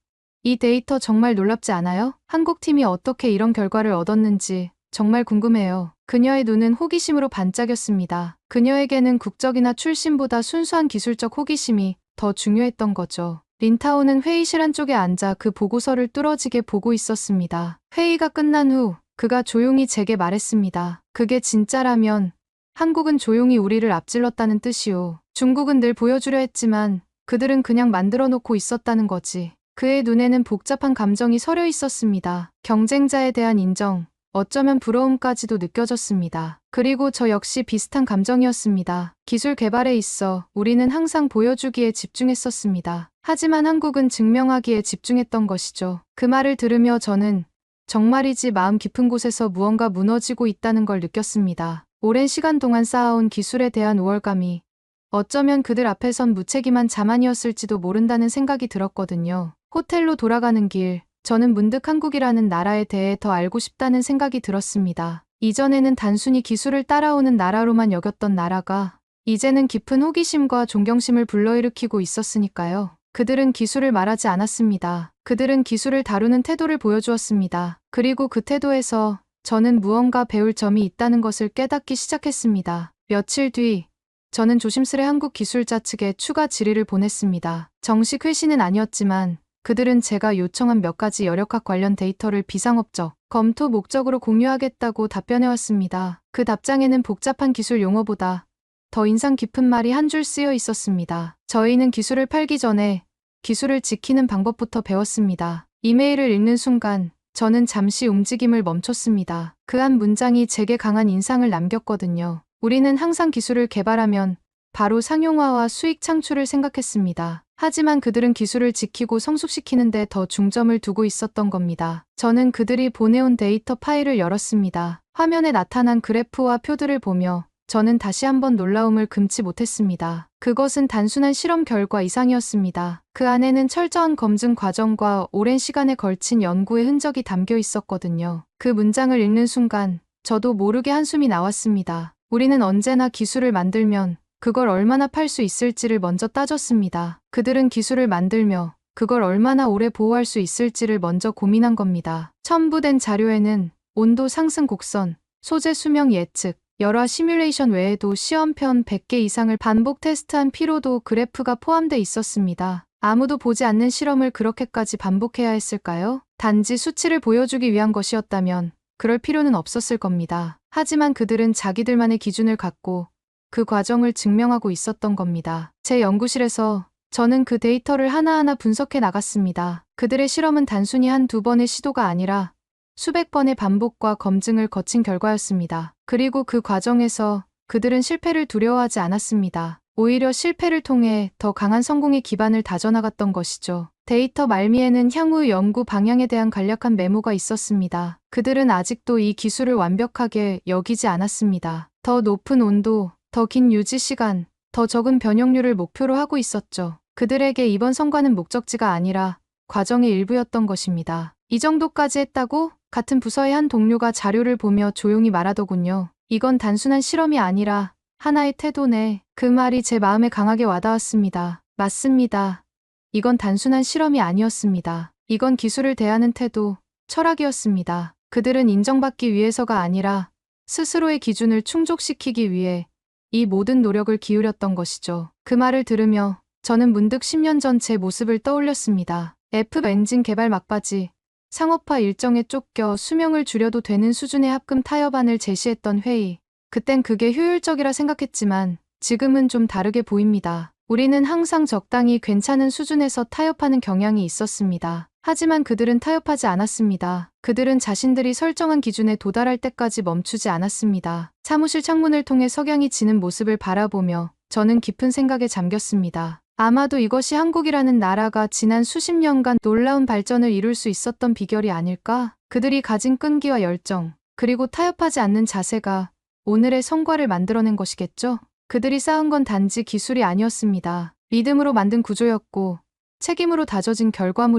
이 데이터 정말 놀랍지 않아요? 한국 팀이 어떻게 이런 결과를 얻었는지 정말 궁금해요. 그녀의 눈은 호기심으로 반짝였습니다. 그녀에게는 국적이나 출신보다 순수한 기술적 호기심이 더 중요했던 거죠. 린타오는 회의실 한쪽에 앉아 그 보고서를 뚫어지게 보고 있었습니다. 회의가 끝난 후 그가 조용히 제게 말했습니다. 그게 진짜라면 한국은 조용히 우리를 앞질렀다는 뜻이오. 중국은 늘 보여주려 했지만 그들은 그냥 만들어 놓고 있었다는 거지. 그의 눈에는 복잡한 감정이 서려 있었습니다. 경쟁자에 대한 인정, 어쩌면 부러움까지도 느껴졌습니다. 그리고 저 역시 비슷한 감정이었습니다. 기술 개발에 있어 우리는 항상 보여주기에 집중했었습니다. 하지만 한국은 증명하기에 집중했던 것이죠. 그 말을 들으며 저는 정말이지 마음 깊은 곳에서 무언가 무너지고 있다는 걸 느꼈습니다. 오랜 시간 동안 쌓아온 기술에 대한 우월감이 어쩌면 그들 앞에선 무책임한 자만이었을지도 모른다는 생각이 들었거든요. 호텔로 돌아가는 길, 저는 문득 한국이라는 나라에 대해 더 알고 싶다는 생각이 들었습니다. 이전에는 단순히 기술을 따라오는 나라로만 여겼던 나라가 이제는 깊은 호기심과 존경심을 불러일으키고 있었으니까요. 그들은 기술을 말하지 않았습니다. 그들은 기술을 다루는 태도를 보여주었습니다. 그리고 그 태도에서 저는 무언가 배울 점이 있다는 것을 깨닫기 시작했습니다. 며칠 뒤, 저는 조심스레 한국 기술자 측에 추가 질의를 보냈습니다. 정식 회신은 아니었지만 그들은 제가 요청한 몇 가지 여력학 관련 데이터를 비상업적 검토 목적으로 공유하겠다고 답변해왔습니다. 그 답장에는 복잡한 기술 용어보다 더 인상 깊은 말이 한 줄 쓰여 있었습니다. 저희는 기술을 팔기 전에 기술을 지키는 방법부터 배웠습니다. 이메일을 읽는 순간 저는 잠시 움직임을 멈췄습니다. 그 한 문장이 제게 강한 인상을 남겼거든요. 우리는 항상 기술을 개발하면 바로 상용화와 수익 창출을 생각했습니다. 하지만 그들은 기술을 지키고 성숙시키는 데 더 중점을 두고 있었던 겁니다. 저는 그들이 보내온 데이터 파일을 열었습니다. 화면에 나타난 그래프와 표들을 보며 저는 다시 한번 놀라움을 금치 못했습니다. 그것은 단순한 실험 결과 이상이었습니다. 그 안에는 철저한 검증 과정과 오랜 시간에 걸친 연구의 흔적이 담겨 있었거든요. 그 문장을 읽는 순간 저도 모르게 한숨이 나왔습니다. 우리는 언제나 기술을 만들면 그걸 얼마나 팔 수 있을지를 먼저 따졌습니다. 그들은 기술을 만들며 그걸 얼마나 오래 보호할 수 있을지를 먼저 고민한 겁니다. 첨부된 자료에는 온도 상승 곡선, 소재 수명 예측, 여러 시뮬레이션 외에도 시험편 100개 이상을 반복 테스트한 피로도 그래프가 포함돼 있었습니다. 아무도 보지 않는 실험을 그렇게까지 반복해야 했을까요? 단지 수치를 보여주기 위한 것이었다면 그럴 필요는 없었을 겁니다. 하지만 그들은 자기들만의 기준을 갖고 그 과정을 증명하고 있었던 겁니다. 제 연구실에서 저는 그 데이터를 하나하나 분석해 나갔습니다. 그들의 실험은 단순히 한두 번의 시도가 아니라 수백 번의 반복과 검증을 거친 결과였습니다. 그리고 그 과정에서 그들은 실패를 두려워하지 않았습니다. 오히려 실패를 통해 더 강한 성공의 기반을 다져나갔던 것이죠. 데이터 말미에는 향후 연구 방향에 대한 간략한 메모가 있었습니다. 그들은 아직도 이 기술을 완벽하게 여기지 않았습니다. 더 높은 온도, 더 긴 유지 시간, 더 적은 변형률을 목표로 하고 있었죠. 그들에게 이번 성과는 목적지가 아니라 과정의 일부였던 것입니다. 이 정도까지 했다고? 같은 부서의 한 동료가 자료를 보며 조용히 말하더군요. 이건 단순한 실험이 아니라 하나의 태도네. 그 말이 제 마음에 강하게 와닿았습니다. 맞습니다. 이건 단순한 실험이 아니었습니다. 이건 기술을 대하는 태도, 철학이었습니다. 그들은 인정받기 위해서가 아니라 스스로의 기준을 충족시키기 위해 이 모든 노력을 기울였던 것이죠. 그 말을 들으며 저는 문득 10년 전 제 모습을 떠올렸습니다. F 엔진 개발 막바지, 상업화 일정에 쫓겨 수명을 줄여도 되는 수준의 합금 타협안을 제시했던 회의. 그땐 그게 효율적이라 생각했지만 지금은 좀 다르게 보입니다. 우리는 항상 적당히 괜찮은 수준에서 타협하는 경향이 있었습니다. 하지만 그들은 타협하지 않았습니다. 그들은 자신들이 설정한 기준에 도달할 때까지 멈추지 않았습니다. 사무실 창문을 통해 석양이 지는 모습을 바라보며 저는 깊은 생각에 잠겼습니다. 아마도 이것이 한국이라는 나라가 지난 수십 년간 놀라운 발전을 이룰 수 있었던 비결이 아닐까? 그들이 가진 끈기와 열정, 그리고 타협하지 않는 자세가 오늘의 성과를 만들어낸 것이겠죠? 그들이 쌓은 건 단지 기술이 아니었습니다. 믿음으로 만든 구조였고 책임으로 다져진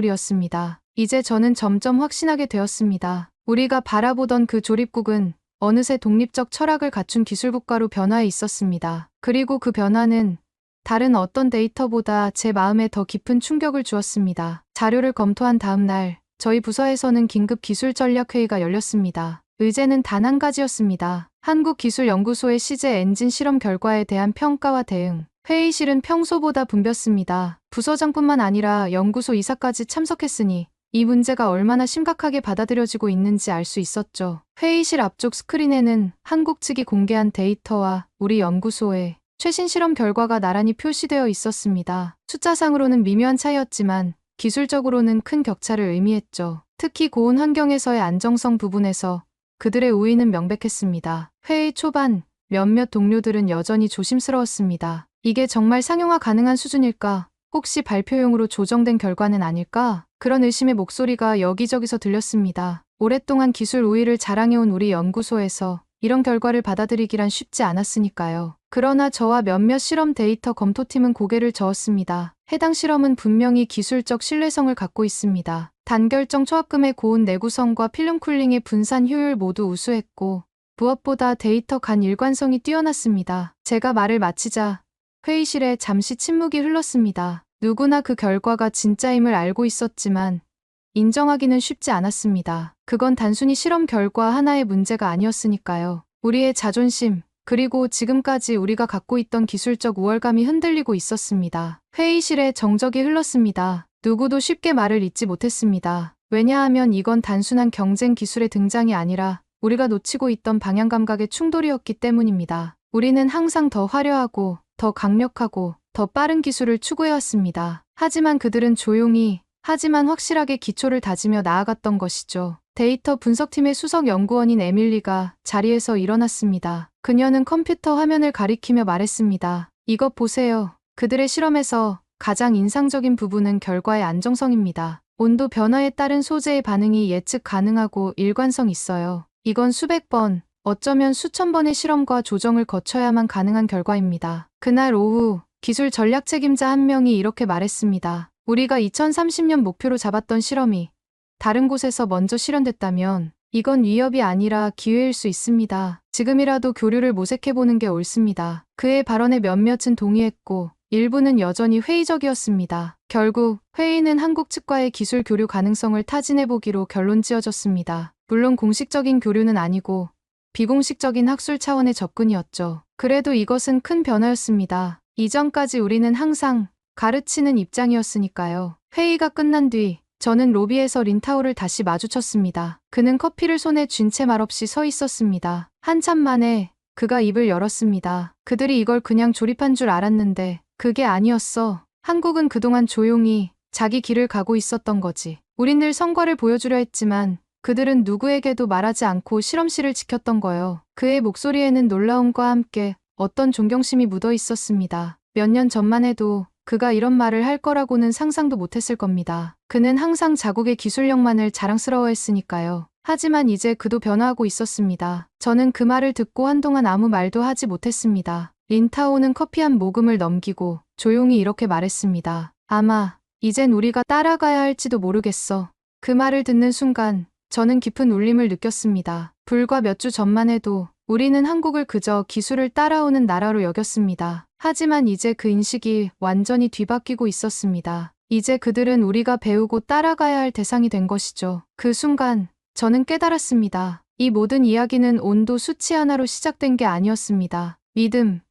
결과물이었습니다. 이제 저는 점점 확신하게 되었습니다. 우리가 바라보던 그 조립국은 어느새 독립적 철학을 갖춘 기술국가로 변화해 있었습니다. 그리고 그 변화는 다른 어떤 데이터보다 제 마음에 더 깊은 충격을 주었습니다. 자료를 검토한 다음 날, 저희 부서에서는 긴급 기술전략회의가 열렸습니다. 의제는 단 한 가지였습니다. 한국기술연구소의 시제 엔진 실험 결과에 대한 평가와 대응. 회의실은 평소보다 붐볐습니다. 부서장뿐만 아니라 연구소 이사까지 참석했으니 이 문제가 얼마나 심각하게 받아들여지고 있는지 알 수 있었죠. 회의실 앞쪽 스크린에는 한국 측이 공개한 데이터와 우리 연구소의 최신 실험 결과가 나란히 표시되어 있었습니다. 숫자상으로는 미묘한 차이였지만 기술적으로는 큰 격차를 의미했죠. 특히 고온 환경에서의 안정성 부분에서 그들의 우위는 명백했습니다. 회의 초반 몇몇 동료들은 여전히 조심스러웠습니다. 이게 정말 상용화 가능한 수준일까? 혹시 발표용으로 조정된 결과는 아닐까? 그런 의심의 목소리가 여기저기서 들렸습니다. 오랫동안 기술 우위를 자랑해온 우리 연구소에서 이런 결과를 받아들이기란 쉽지 않았으니까요. 그러나 저와 몇몇 실험 데이터 검토팀은 고개를 저었습니다. 해당 실험은 분명히 기술적 신뢰성을 갖고 있습니다. 단결정 초합금의 고온 내구성과 필름 쿨링의 분산 효율 모두 우수했고 무엇보다 데이터 간 일관성이 뛰어났습니다. 제가 말을 마치자 회의실에 잠시 침묵이 흘렀습니다. 누구나 그 결과가 진짜임을 알고 있었지만 인정하기는 쉽지 않았습니다. 그건 단순히 실험 결과 하나의 문제가 아니었으니까요. 우리의 자존심, 그리고 지금까지 우리가 갖고 있던 기술적 우월감이 흔들리고 있었습니다. 회의실에 정적이 흘렀습니다. 누구도 쉽게 말을 잇지 못했습니다. 왜냐하면 이건 단순한 경쟁 기술의 등장이 아니라 우리가 놓치고 있던 방향 감각의 충돌이었기 때문입니다. 우리는 항상 더 화려하고, 더 강력하고, 더 빠른 기술을 추구해왔습니다. 하지만 그들은 조용히, 하지만 확실하게 기초를 다지며 나아갔던 것이죠. 데이터 분석팀의 수석 연구원인 에밀리가 자리에서 일어났습니다. 그녀는 컴퓨터 화면을 가리키며 말했습니다. 이것 보세요. 그들의 실험에서 가장 인상적인 부분은 결과의 안정성입니다. 온도 변화에 따른 소재의 반응이 예측 가능하고 일관성 있어요. 이건 수백 번, 어쩌면 수천 번의 실험과 조정을 거쳐야만 가능한 결과입니다. 그날 오후 기술 전략 책임자 한 명이 이렇게 말했습니다. 우리가 2030년 목표로 잡았던 실험이 다른 곳에서 먼저 실현됐다면 이건 위협이 아니라 기회일 수 있습니다. 지금이라도 교류를 모색해보는 게 옳습니다. 그의 발언에 몇몇은 동의했고 일부는 여전히 회의적이었습니다. 결국 회의는 한국 측과의 기술 교류 가능성을 타진해보기로 결론 지어졌습니다. 물론 공식적인 교류는 아니고 비공식적인 학술 차원의 접근이었죠. 그래도 이것은 큰 변화였습니다. 이전까지 우리는 항상 가르치는 입장이었으니까요. 회의가 끝난 뒤 저는 로비에서 린타오를 다시 마주쳤습니다. 그는 커피를 손에 쥔 채 말없이 서 있었습니다. 한참 만에 그가 입을 열었습니다. 그들이 이걸 그냥 조립한 줄 알았는데 그게 아니었어. 한국은 그동안 조용히 자기 길을 가고 있었던 거지. 우린 늘 성과를 보여주려 했지만 그들은 누구에게도 말하지 않고 실험실을 지켰던 거요. 그의 목소리에는 놀라움과 함께 어떤 존경심이 묻어 있었습니다. 몇 년 전만 해도 그가 이런 말을 할 거라고는 상상도 못했을 겁니다. 그는 항상 자국의 기술력만을 자랑스러워했으니까요. 하지만 이제 그도 변화하고 있었습니다. 저는 그 말을 듣고 한동안 아무 말도 하지 못했습니다. 린타오는 커피 한 모금을 넘기고 조용히 이렇게 말했습니다. 아마 이젠 우리가 따라가야 할지도 모르겠어. 그 말을 듣는 순간 저는 깊은 울림을 느꼈습니다. 불과 몇 주 전만 해도 우리는 한국을 그저 기술을 따라오는 나라로 여겼습니다. 하지만 이제 그 인식이 완전히 뒤바뀌고 있었습니다. 이제 그들은 우리가 배우고 따라가야 할 대상이 된 것이죠. 그 순간 저는 깨달았습니다. 이 모든 이야기는 온도 수치 하나로 시작된 게 아니었습니다. 믿음,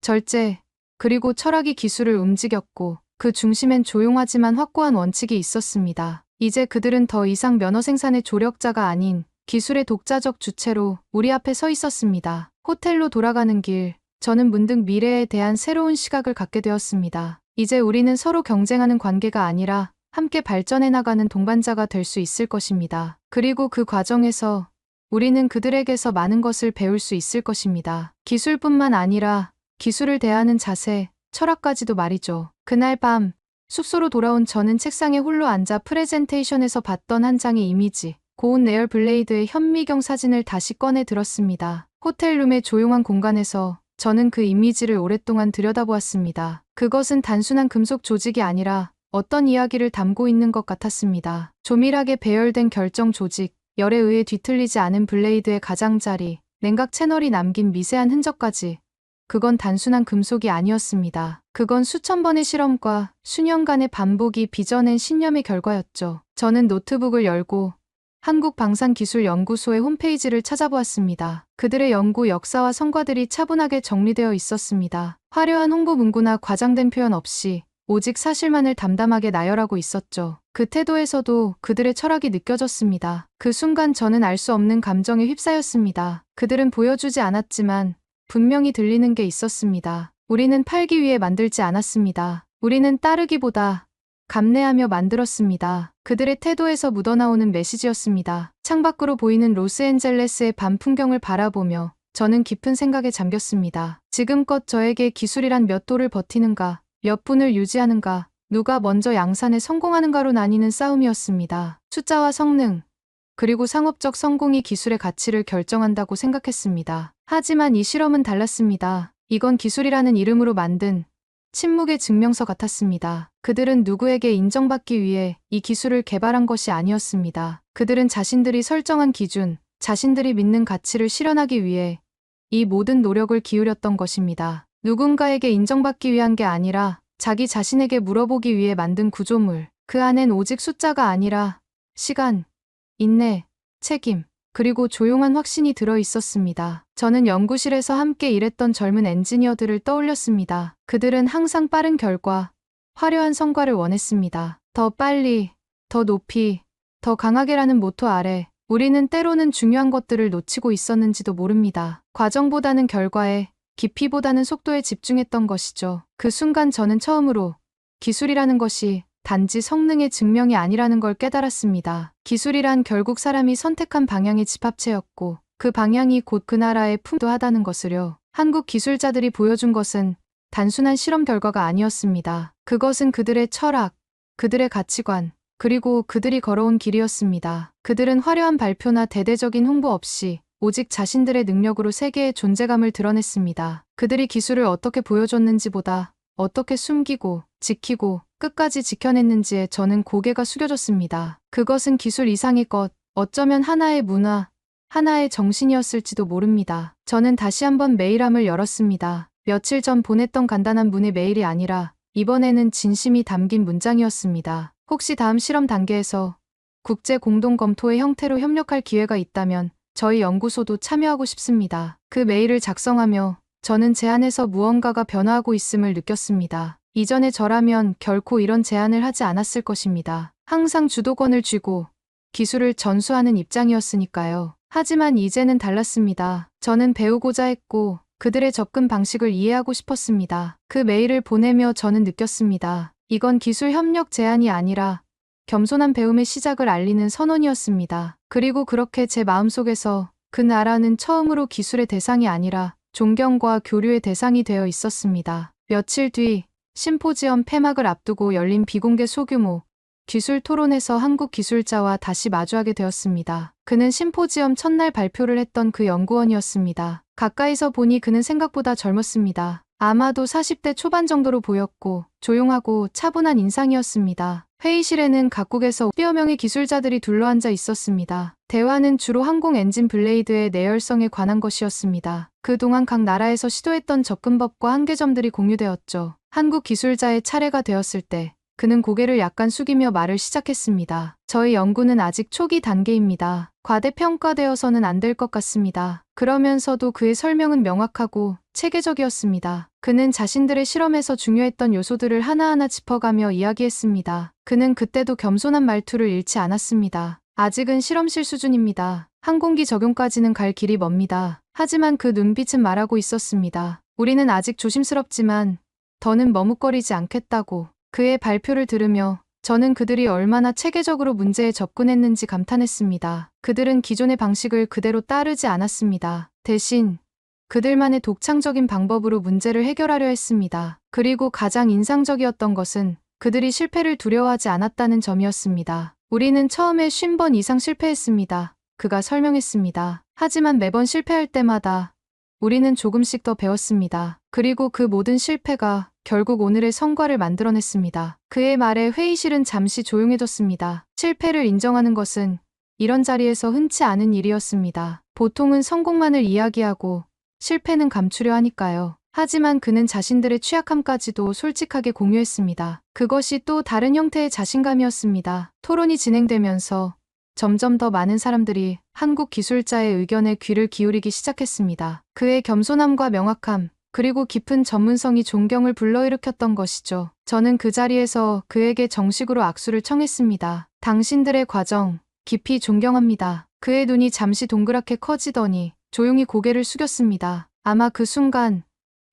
절제, 그리고 철학이 기술을 움직였고 그 중심엔 조용하지만 확고한 원칙이 있었습니다. 이제 그들은 더 이상 면허 생산의 조력자가 아닌 기술의 독자적 주체로 우리 앞에 서 있었습니다. 호텔로 돌아가는 길, 저는 문득 미래에 대한 새로운 시각을 갖게 되었습니다. 이제 우리는 서로 경쟁하는 관계가 아니라 함께 발전해 나가는 동반자가 될 수 있을 것입니다. 그리고 그 과정에서 우리는 그들에게서 많은 것을 배울 수 있을 것입니다. 기술뿐만 아니라 기술을 대하는 자세, 철학까지도 말이죠. 그날 밤 숙소로 돌아온 저는 책상에 홀로 앉아 프레젠테이션에서 봤던 한 장의 이미지, 고운 에어 블레이드의 현미경 사진을 다시 꺼내 들었습니다. 호텔룸의 조용한 공간에서 저는 그 이미지를 오랫동안 들여다보았습니다. 그것은 단순한 금속 조직이 아니라 어떤 이야기를 담고 있는 것 같았습니다. 조밀하게 배열된 결정 조직, 열에 의해 뒤틀리지 않은 블레이드의 가장자리, 냉각 채널이 남긴 미세한 흔적까지. 그건 단순한 금속이 아니었습니다. 그건 수천 번의 실험과 수년간의 반복이 빚어낸 신념의 결과였죠. 저는 노트북을 열고 한국방산기술연구소의 홈페이지를 찾아보았습니다. 그들의 연구 역사와 성과들이 차분하게 정리되어 있었습니다. 화려한 홍보 문구나 과장된 표현 없이 오직 사실만을 담담하게 나열하고 있었죠. 그 태도에서도 그들의 철학이 느껴졌습니다. 그 순간 저는 알 수 없는 감정에 휩싸였습니다. 그들은 보여주지 않았지만 분명히 들리는 게 있었습니다. 우리는 팔기 위해 만들지 않았습니다. 우리는 따르기보다 감내하며 만들었습니다. 그들의 태도에서 묻어나오는 메시지였습니다. 창밖으로 보이는 로스앤젤레스의 밤 풍경을 바라보며 저는 깊은 생각에 잠겼습니다. 지금껏 저에게 기술이란 몇 도를 버티는가, 몇 분을 유지하는가, 누가 먼저 양산에 성공하는가로 나뉘는 싸움이었습니다. 숫자와 성능, 그리고 상업적 성공이 기술의 가치를 결정한다고 생각했습니다. 하지만 이 실험은 달랐습니다. 이건 기술이라는 이름으로 만든 침묵의 증명서 같았습니다. 그들은 누구에게 인정받기 위해 이 기술을 개발한 것이 아니었습니다. 그들은 자신들이 설정한 기준, 자신들이 믿는 가치를 실현하기 위해 이 모든 노력을 기울였던 것입니다. 누군가에게 인정받기 위한 게 아니라 자기 자신에게 물어보기 위해 만든 구조물. 그 안엔 오직 숫자가 아니라 시간, 인내, 책임, 그리고 조용한 확신이 들어 있었습니다. 저는 연구실에서 함께 일했던 젊은 엔지니어들을 떠올렸습니다. 그들은 항상 빠른 결과, 화려한 성과를 원했습니다. 더 빨리, 더 높이, 더 강하게라는 모토 아래 우리는 때로는 중요한 것들을 놓치고 있었는지도 모릅니다. 과정보다는 결과에, 깊이보다는 속도에 집중했던 것이죠. 그 순간 저는 처음으로 기술이라는 것이 단지 성능의 증명이 아니라는 걸 깨달았습니다. 기술이란 결국 사람이 선택한 방향의 집합체였고 그 방향이 곧 그 나라의 풍도하다는 것을요. 한국 기술자들이 보여준 것은 단순한 실험 결과가 아니었습니다. 그것은 그들의 철학, 그들의 가치관, 그리고 그들이 걸어온 길이었습니다. 그들은 화려한 발표나 대대적인 홍보 없이 오직 자신들의 능력으로 세계의 존재감을 드러냈습니다. 그들이 기술을 어떻게 보여줬는지보다 어떻게 숨기고, 지키고, 끝까지 지켜냈는지에 저는 고개가 숙여졌습니다. 그것은 기술 이상의 것, 어쩌면 하나의 문화, 하나의 정신이었을지도 모릅니다. 저는 다시 한번 메일함을 열었습니다. 며칠 전 보냈던 간단한 문의 메일이 아니라 이번에는 진심이 담긴 문장이었습니다. 혹시 다음 실험 단계에서 국제 공동 검토의 형태로 협력할 기회가 있다면 저희 연구소도 참여하고 싶습니다. 그 메일을 작성하며 저는 제 안에서 무언가가 변화하고 있음을 느꼈습니다. 이전에 저라면 결코 이런 제안을 하지 않았을 것입니다. 항상 주도권을 쥐고 기술을 전수하는 입장이었으니까요. 하지만 이제는 달랐습니다. 저는 배우고자 했고 그들의 접근 방식을 이해하고 싶었습니다. 그 메일을 보내며 저는 느꼈습니다. 이건 기술 협력 제안이 아니라 겸손한 배움의 시작을 알리는 선언이었습니다. 그리고 그렇게 제 마음속에서 그 나라는 처음으로 기술의 대상이 아니라 존경과 교류의 대상이 되어 있었습니다. 며칠 뒤 심포지엄 폐막을 앞두고 열린 비공개 소규모 기술 토론에서 한국 기술자와 다시 마주하게 되었습니다. 그는 심포지엄 첫날 발표를 했던 그 연구원이었습니다. 가까이서 보니 그는 생각보다 젊었습니다. 아마도 40대 초반 정도로 보였고 조용하고 차분한 인상이었습니다. 회의실에는 각국에서 10여 명의 기술자들이 둘러앉아 있었습니다. 대화는 주로 항공 엔진 블레이드의 내열성에 관한 것이었습니다. 그동안 각 나라에서 시도했던 접근법과 한계점들이 공유되었죠. 한국 기술자의 차례가 되었을 때 그는 고개를 약간 숙이며 말을 시작했습니다. 저희 연구는 아직 초기 단계입니다. 과대평가되어서는 안 될 것 같습니다. 그러면서도 그의 설명은 명확하고 체계적이었습니다. 그는 자신들의 실험에서 중요했던 요소들을 하나하나 짚어가며 이야기했습니다. 그는 그때도 겸손한 말투를 잃지 않았습니다. 아직은 실험실 수준입니다. 항공기 적용까지는 갈 길이 멉니다. 하지만 그 눈빛은 말하고 있었습니다. 우리는 아직 조심스럽지만 더는 머뭇거리지 않겠다고. 그의 발표를 들으며 저는 그들이 얼마나 체계적으로 문제에 접근했는지 감탄했습니다. 그들은 기존의 방식을 그대로 따르지 않았습니다. 대신 그들만의 독창적인 방법으로 문제를 해결하려 했습니다. 그리고 가장 인상적이었던 것은 그들이 실패를 두려워하지 않았다는 점이었습니다. 우리는 처음에 50번 이상 실패했습니다. 그가 설명했습니다. 하지만 매번 실패할 때마다 우리는 조금씩 더 배웠습니다. 그리고 그 모든 실패가 결국 오늘의 성과를 만들어냈습니다. 그의 말에 회의실은 잠시 조용해졌습니다. 실패를 인정하는 것은 이런 자리에서 흔치 않은 일이었습니다. 보통은 성공만을 이야기하고 실패는 감추려 하니까요. 하지만 그는 자신들의 취약함까지도 솔직하게 공유했습니다. 그것이 또 다른 형태의 자신감이었습니다. 토론이 진행되면서 점점 더 많은 사람들이 한국 기술자의 의견에 귀를 기울이기 시작했습니다. 그의 겸손함과 명확함, 그리고 깊은 전문성이 존경을 불러일으켰던 것이죠. 저는 그 자리에서 그에게 정식으로 악수를 청했습니다. 당신들의 과정, 깊이 존경합니다. 그의 눈이 잠시 동그랗게 커지더니 조용히 고개를 숙였습니다. 아마 그 순간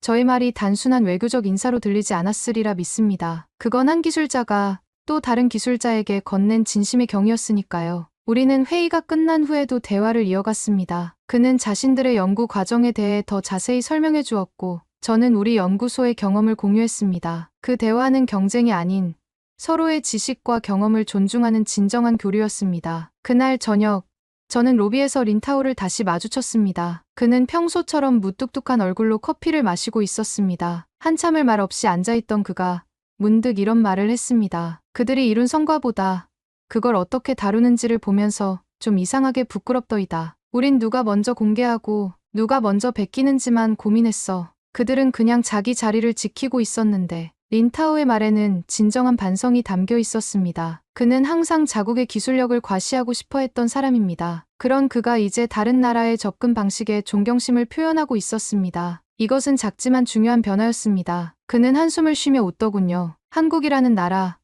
저의 말이 단순한 외교적 인사로 들리지 않았으리라 믿습니다. 그건 한 기술자가 또 다른 기술자에게 건넨 진심의 경의였으니까요. 우리는 회의가 끝난 후에도 대화를 이어갔습니다. 그는 자신들의 연구 과정에 대해 더 자세히 설명해 주었고, 저는 우리 연구소의 경험을 공유했습니다. 그 대화는 경쟁이 아닌 서로의 지식과 경험을 존중하는 진정한 교류였습니다. 그날 저녁, 저는 로비에서 린타오를 다시 마주쳤습니다. 그는 평소처럼 무뚝뚝한 얼굴로 커피를 마시고 있었습니다. 한참을 말 없이 앉아있던 그가 문득 이런 말을 했습니다. 그들이 이룬 성과보다 그걸 어떻게 다루는지를 보면서 좀 이상하게 부끄럽더이다. 우린 누가 먼저 공개하고 누가 먼저 베끼는지만 고민했어. 그들은 그냥 자기 자리를 지키고 있었는데 린타오의 말에는 진정한 반성이 담겨 있었습니다. 그는 항상 자국의 기술력을 과시하고 싶어 했던 사람입니다. 그런 그가 이제 다른 나라의 접근 방식에 존경심을 표현하고 있었습니다. 이것은 작지만 중요한 변화였습니다. 그는 한숨을 쉬며 웃더군요. 한국이라는 나라,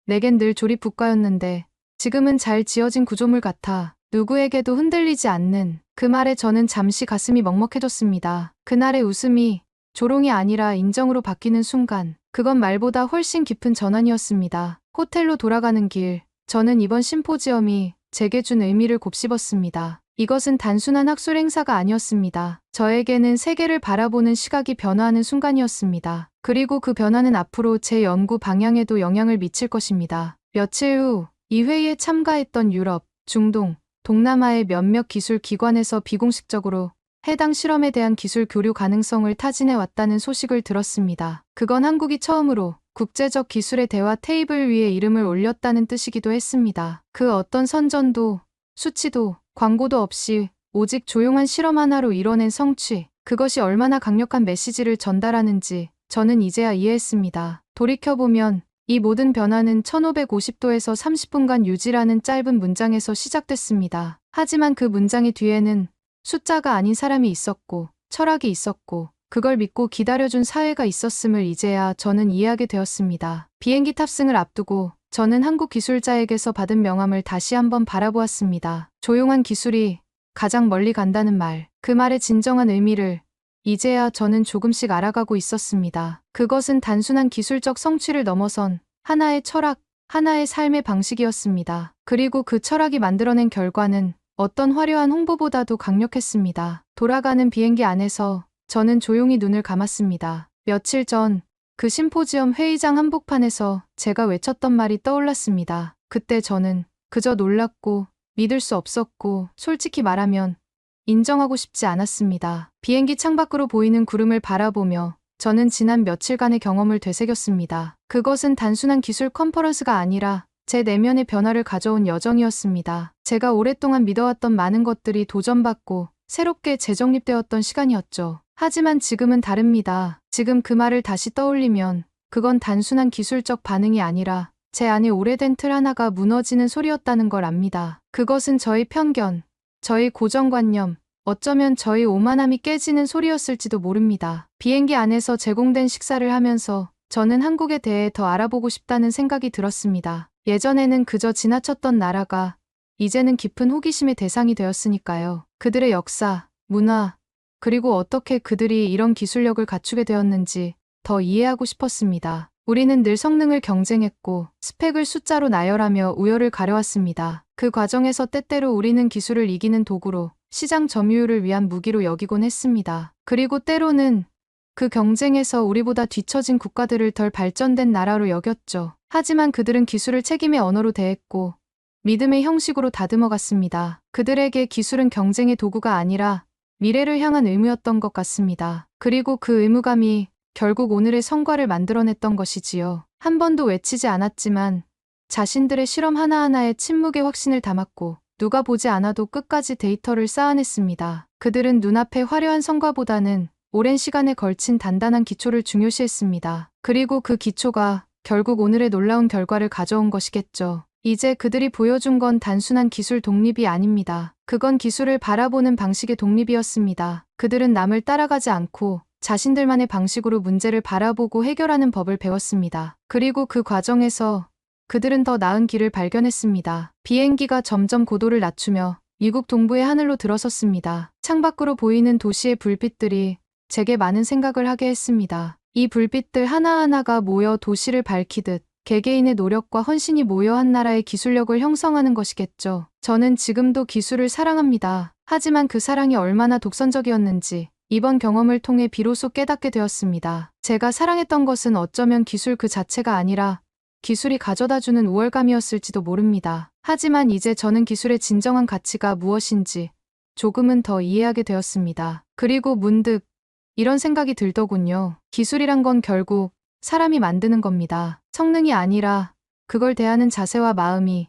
내겐 늘 조립 국가였는데 지금은 잘 지어진 구조물 같아. 누구에게도 흔들리지 않는. 그 말에 저는 잠시 가슴이 먹먹해졌습니다. 그날의 웃음이 조롱이 아니라 인정으로 바뀌는 순간, 그건 말보다 훨씬 깊은 전환이었습니다. 호텔로 돌아가는 길, 저는 이번 심포지엄이 제게 준 의미를 곱씹었습니다. 이것은 단순한 학술 행사가 아니었습니다. 저에게는 세계를 바라보는 시각이 변화하는 순간이었습니다. 그리고 그 변화는 앞으로 제 연구 방향에도 영향을 미칠 것입니다. 며칠 후, 이 회의에 참가했던 유럽, 중동, 동남아의 몇몇 기술 기관에서 비공식적으로 해당 실험에 대한 기술 교류 가능성을 타진해 왔다는 소식을 들었습니다. 그건 한국이 처음으로 국제적 기술의 대화 테이블 위에 이름을 올렸다는 뜻이기도 했습니다. 그 어떤 선전도, 수치도, 광고도 없이 오직 조용한 실험 하나로 이뤄낸 성취, 그것이 얼마나 강력한 메시지를 전달하는지 저는 이제야 이해했습니다. 돌이켜보면 이 모든 변화는 1550도에서 30분간 유지라는 짧은 문장에서 시작됐습니다. 하지만 그 문장의 뒤에는 숫자가 아닌 사람이 있었고, 철학이 있었고, 그걸 믿고 기다려준 사회가 있었음을 이제야 저는 이해하게 되었습니다. 비행기 탑승을 앞두고 저는 한국 기술자에게서 받은 명함을 다시 한번 바라보았습니다. 조용한 기술이 가장 멀리 간다는 말, 그 말의 진정한 의미를 이제야 저는 조금씩 알아가고 있었습니다. 그것은 단순한 기술적 성취를 넘어선 하나의 철학, 하나의 삶의 방식이었습니다. 그리고 그 철학이 만들어낸 결과는 어떤 화려한 홍보보다도 강력했습니다. 돌아가는 비행기 안에서 저는 조용히 눈을 감았습니다. 며칠 전 그 심포지엄 회의장 한복판에서 제가 외쳤던 말이 떠올랐습니다. 그때 저는 그저 놀랐고 믿을 수 없었고 솔직히 말하면 인정하고 싶지 않았습니다. 비행기 창밖으로 보이는 구름을 바라보며 저는 지난 며칠간의 경험을 되새겼습니다. 그것은 단순한 기술 컨퍼런스가 아니라 제 내면의 변화를 가져온 여정이었습니다. 제가 오랫동안 믿어왔던 많은 것들이 도전받고 새롭게 재정립되었던 시간이었죠. 하지만 지금은 다릅니다. 지금 그 말을 다시 떠올리면 그건 단순한 기술적 반응이 아니라 제 안에 오래된 틀 하나가 무너지는 소리였다는 걸 압니다. 그것은 저의 편견, 저의 고정관념, 어쩌면 저의 오만함이 깨지는 소리였을지도 모릅니다. 비행기 안에서 제공된 식사를 하면서 저는 한국에 대해 더 알아보고 싶다는 생각이 들었습니다. 예전에는 그저 지나쳤던 나라가 이제는 깊은 호기심의 대상이 되었으니까요. 그들의 역사, 문화, 그리고 어떻게 그들이 이런 기술력을 갖추게 되었는지 더 이해하고 싶었습니다. 우리는 늘 성능을 경쟁했고 스펙을 숫자로 나열하며 우열을 가려왔습니다. 그 과정에서 때때로 우리는 기술을 이기는 도구로 시장 점유율을 위한 무기로 여기곤 했습니다. 그리고 때로는 그 경쟁에서 우리보다 뒤처진 국가들을 덜 발전된 나라로 여겼죠. 하지만 그들은 기술을 책임의 언어로 대했고 믿음의 형식으로 다듬어갔습니다. 그들에게 기술은 경쟁의 도구가 아니라 미래를 향한 의무였던 것 같습니다. 그리고 그 의무감이 결국 오늘의 성과를 만들어냈던 것이지요. 한 번도 외치지 않았지만 자신들의 실험 하나하나에 침묵의 확신을 담았고 누가 보지 않아도 끝까지 데이터를 쌓아냈습니다. 그들은 눈앞의 화려한 성과보다는 오랜 시간에 걸친 단단한 기초를 중요시했습니다. 그리고 그 기초가 결국 오늘의 놀라운 결과를 가져온 것이겠죠. 이제 그들이 보여준 건 단순한 기술 독립이 아닙니다. 그건 기술을 바라보는 방식의 독립이었습니다. 그들은 남을 따라가지 않고 자신들만의 방식으로 문제를 바라보고 해결하는 법을 배웠습니다. 그리고 그 과정에서 그들은 더 나은 길을 발견했습니다. 비행기가 점점 고도를 낮추며 미국 동부의 하늘로 들어섰습니다. 창밖으로 보이는 도시의 불빛들이 제게 많은 생각을 하게 했습니다. 이 불빛들 하나하나가 모여 도시를 밝히듯 개개인의 노력과 헌신이 모여 한 나라의 기술력을 형성하는 것이겠죠. 저는 지금도 기술을 사랑합니다. 하지만 그 사랑이 얼마나 독선적이었는지 이번 경험을 통해 비로소 깨닫게 되었습니다. 제가 사랑했던 것은 어쩌면 기술 그 자체가 아니라 기술이 가져다주는 우월감이었을지도 모릅니다. 하지만 이제 저는 기술의 진정한 가치가 무엇인지 조금은 더 이해하게 되었습니다. 그리고 문득 이런 생각이 들더군요. 기술이란 건 결국 사람이 만드는 겁니다. 성능이 아니라 그걸 대하는 자세와 마음이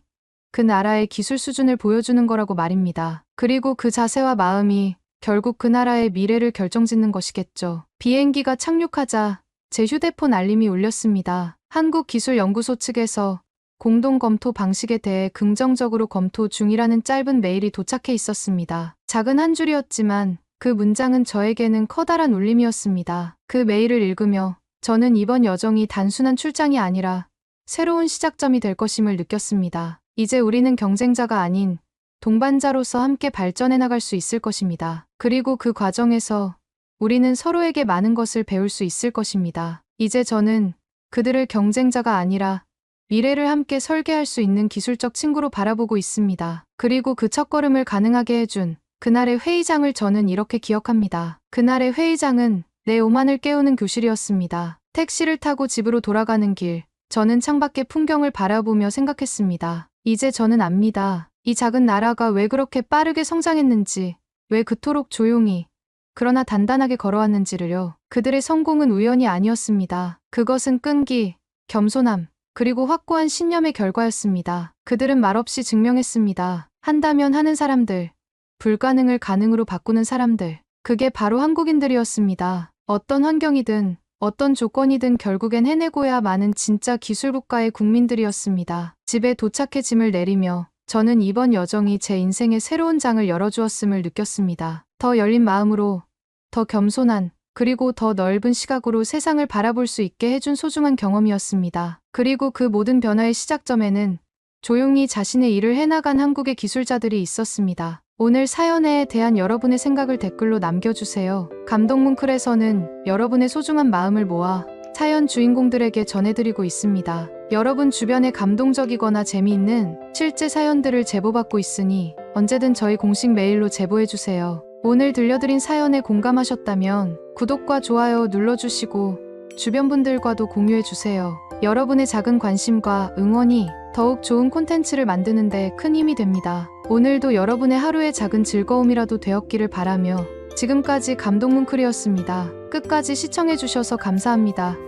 그 나라의 기술 수준을 보여주는 거라고 말입니다. 그리고 그 자세와 마음이 결국 그 나라의 미래를 결정짓는 것이겠죠. 비행기가 착륙하자 제 휴대폰 알림이 울렸습니다. 한국기술연구소 측에서 공동 검토 방식에 대해 긍정적으로 검토 중이라는 짧은 메일이 도착해 있었습니다. 작은 한 줄이었지만 그 문장은 저에게는 커다란 울림이었습니다. 그 메일을 읽으며 저는 이번 여정이 단순한 출장이 아니라 새로운 시작점이 될 것임을 느꼈습니다. 이제 우리는 경쟁자가 아닌 동반자로서 함께 발전해 나갈 수 있을 것입니다. 그리고 그 과정에서 우리는 서로에게 많은 것을 배울 수 있을 것입니다. 이제 저는 그들을 경쟁자가 아니라 미래를 함께 설계할 수 있는 기술적 친구로 바라보고 있습니다. 그리고 그 첫걸음을 가능하게 해준 그날의 회의장을 저는 이렇게 기억합니다. 그날의 회의장은 내 오만을 깨우는 교실이었습니다. 택시를 타고 집으로 돌아가는 길, 저는 창밖의 풍경을 바라보며 생각했습니다. 이제 저는 압니다. 이 작은 나라가 왜 그렇게 빠르게 성장했는지, 왜 그토록 조용히, 그러나 단단하게 걸어왔는지를요. 그들의 성공은 우연이 아니었습니다. 그것은 끈기, 겸손함, 그리고 확고한 신념의 결과였습니다. 그들은 말없이 증명했습니다. 한다면 하는 사람들, 불가능을 가능으로 바꾸는 사람들. 그게 바로 한국인들이었습니다. 어떤 환경이든 어떤 조건이든 결국엔 해내고야 마는 진짜 기술국가의 국민들이었습니다. 집에 도착해 짐을 내리며 저는 이번 여정이 제 인생의 새로운 장을 열어주었음을 느꼈습니다. 더 열린 마음으로, 더 겸손한, 그리고 더 넓은 시각으로 세상을 바라볼 수 있게 해준 소중한 경험이었습니다. 그리고 그 모든 변화의 시작점에는 조용히 자신의 일을 해나간 한국의 기술자들이 있었습니다. 오늘 사연에 대한 여러분의 생각을 댓글로 남겨주세요. 감동문클에서는 여러분의 소중한 마음을 모아 사연 주인공들에게 전해드리고 있습니다. 여러분 주변에 감동적이거나 재미있는 실제 사연들을 제보받고 있으니 언제든 저희 공식 메일로 제보해주세요. 오늘 들려드린 사연에 공감하셨다면 구독과 좋아요 눌러주시고 주변 분들과도 공유해주세요. 여러분의 작은 관심과 응원이 더욱 좋은 콘텐츠를 만드는데 큰 힘이 됩니다. 오늘도 여러분의 하루의 작은 즐거움이라도 되었기를 바라며 지금까지 감동문클이었습니다. 끝까지 시청해주셔서 감사합니다.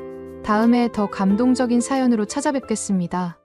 다음에 더 감동적인 사연으로 찾아뵙겠습니다.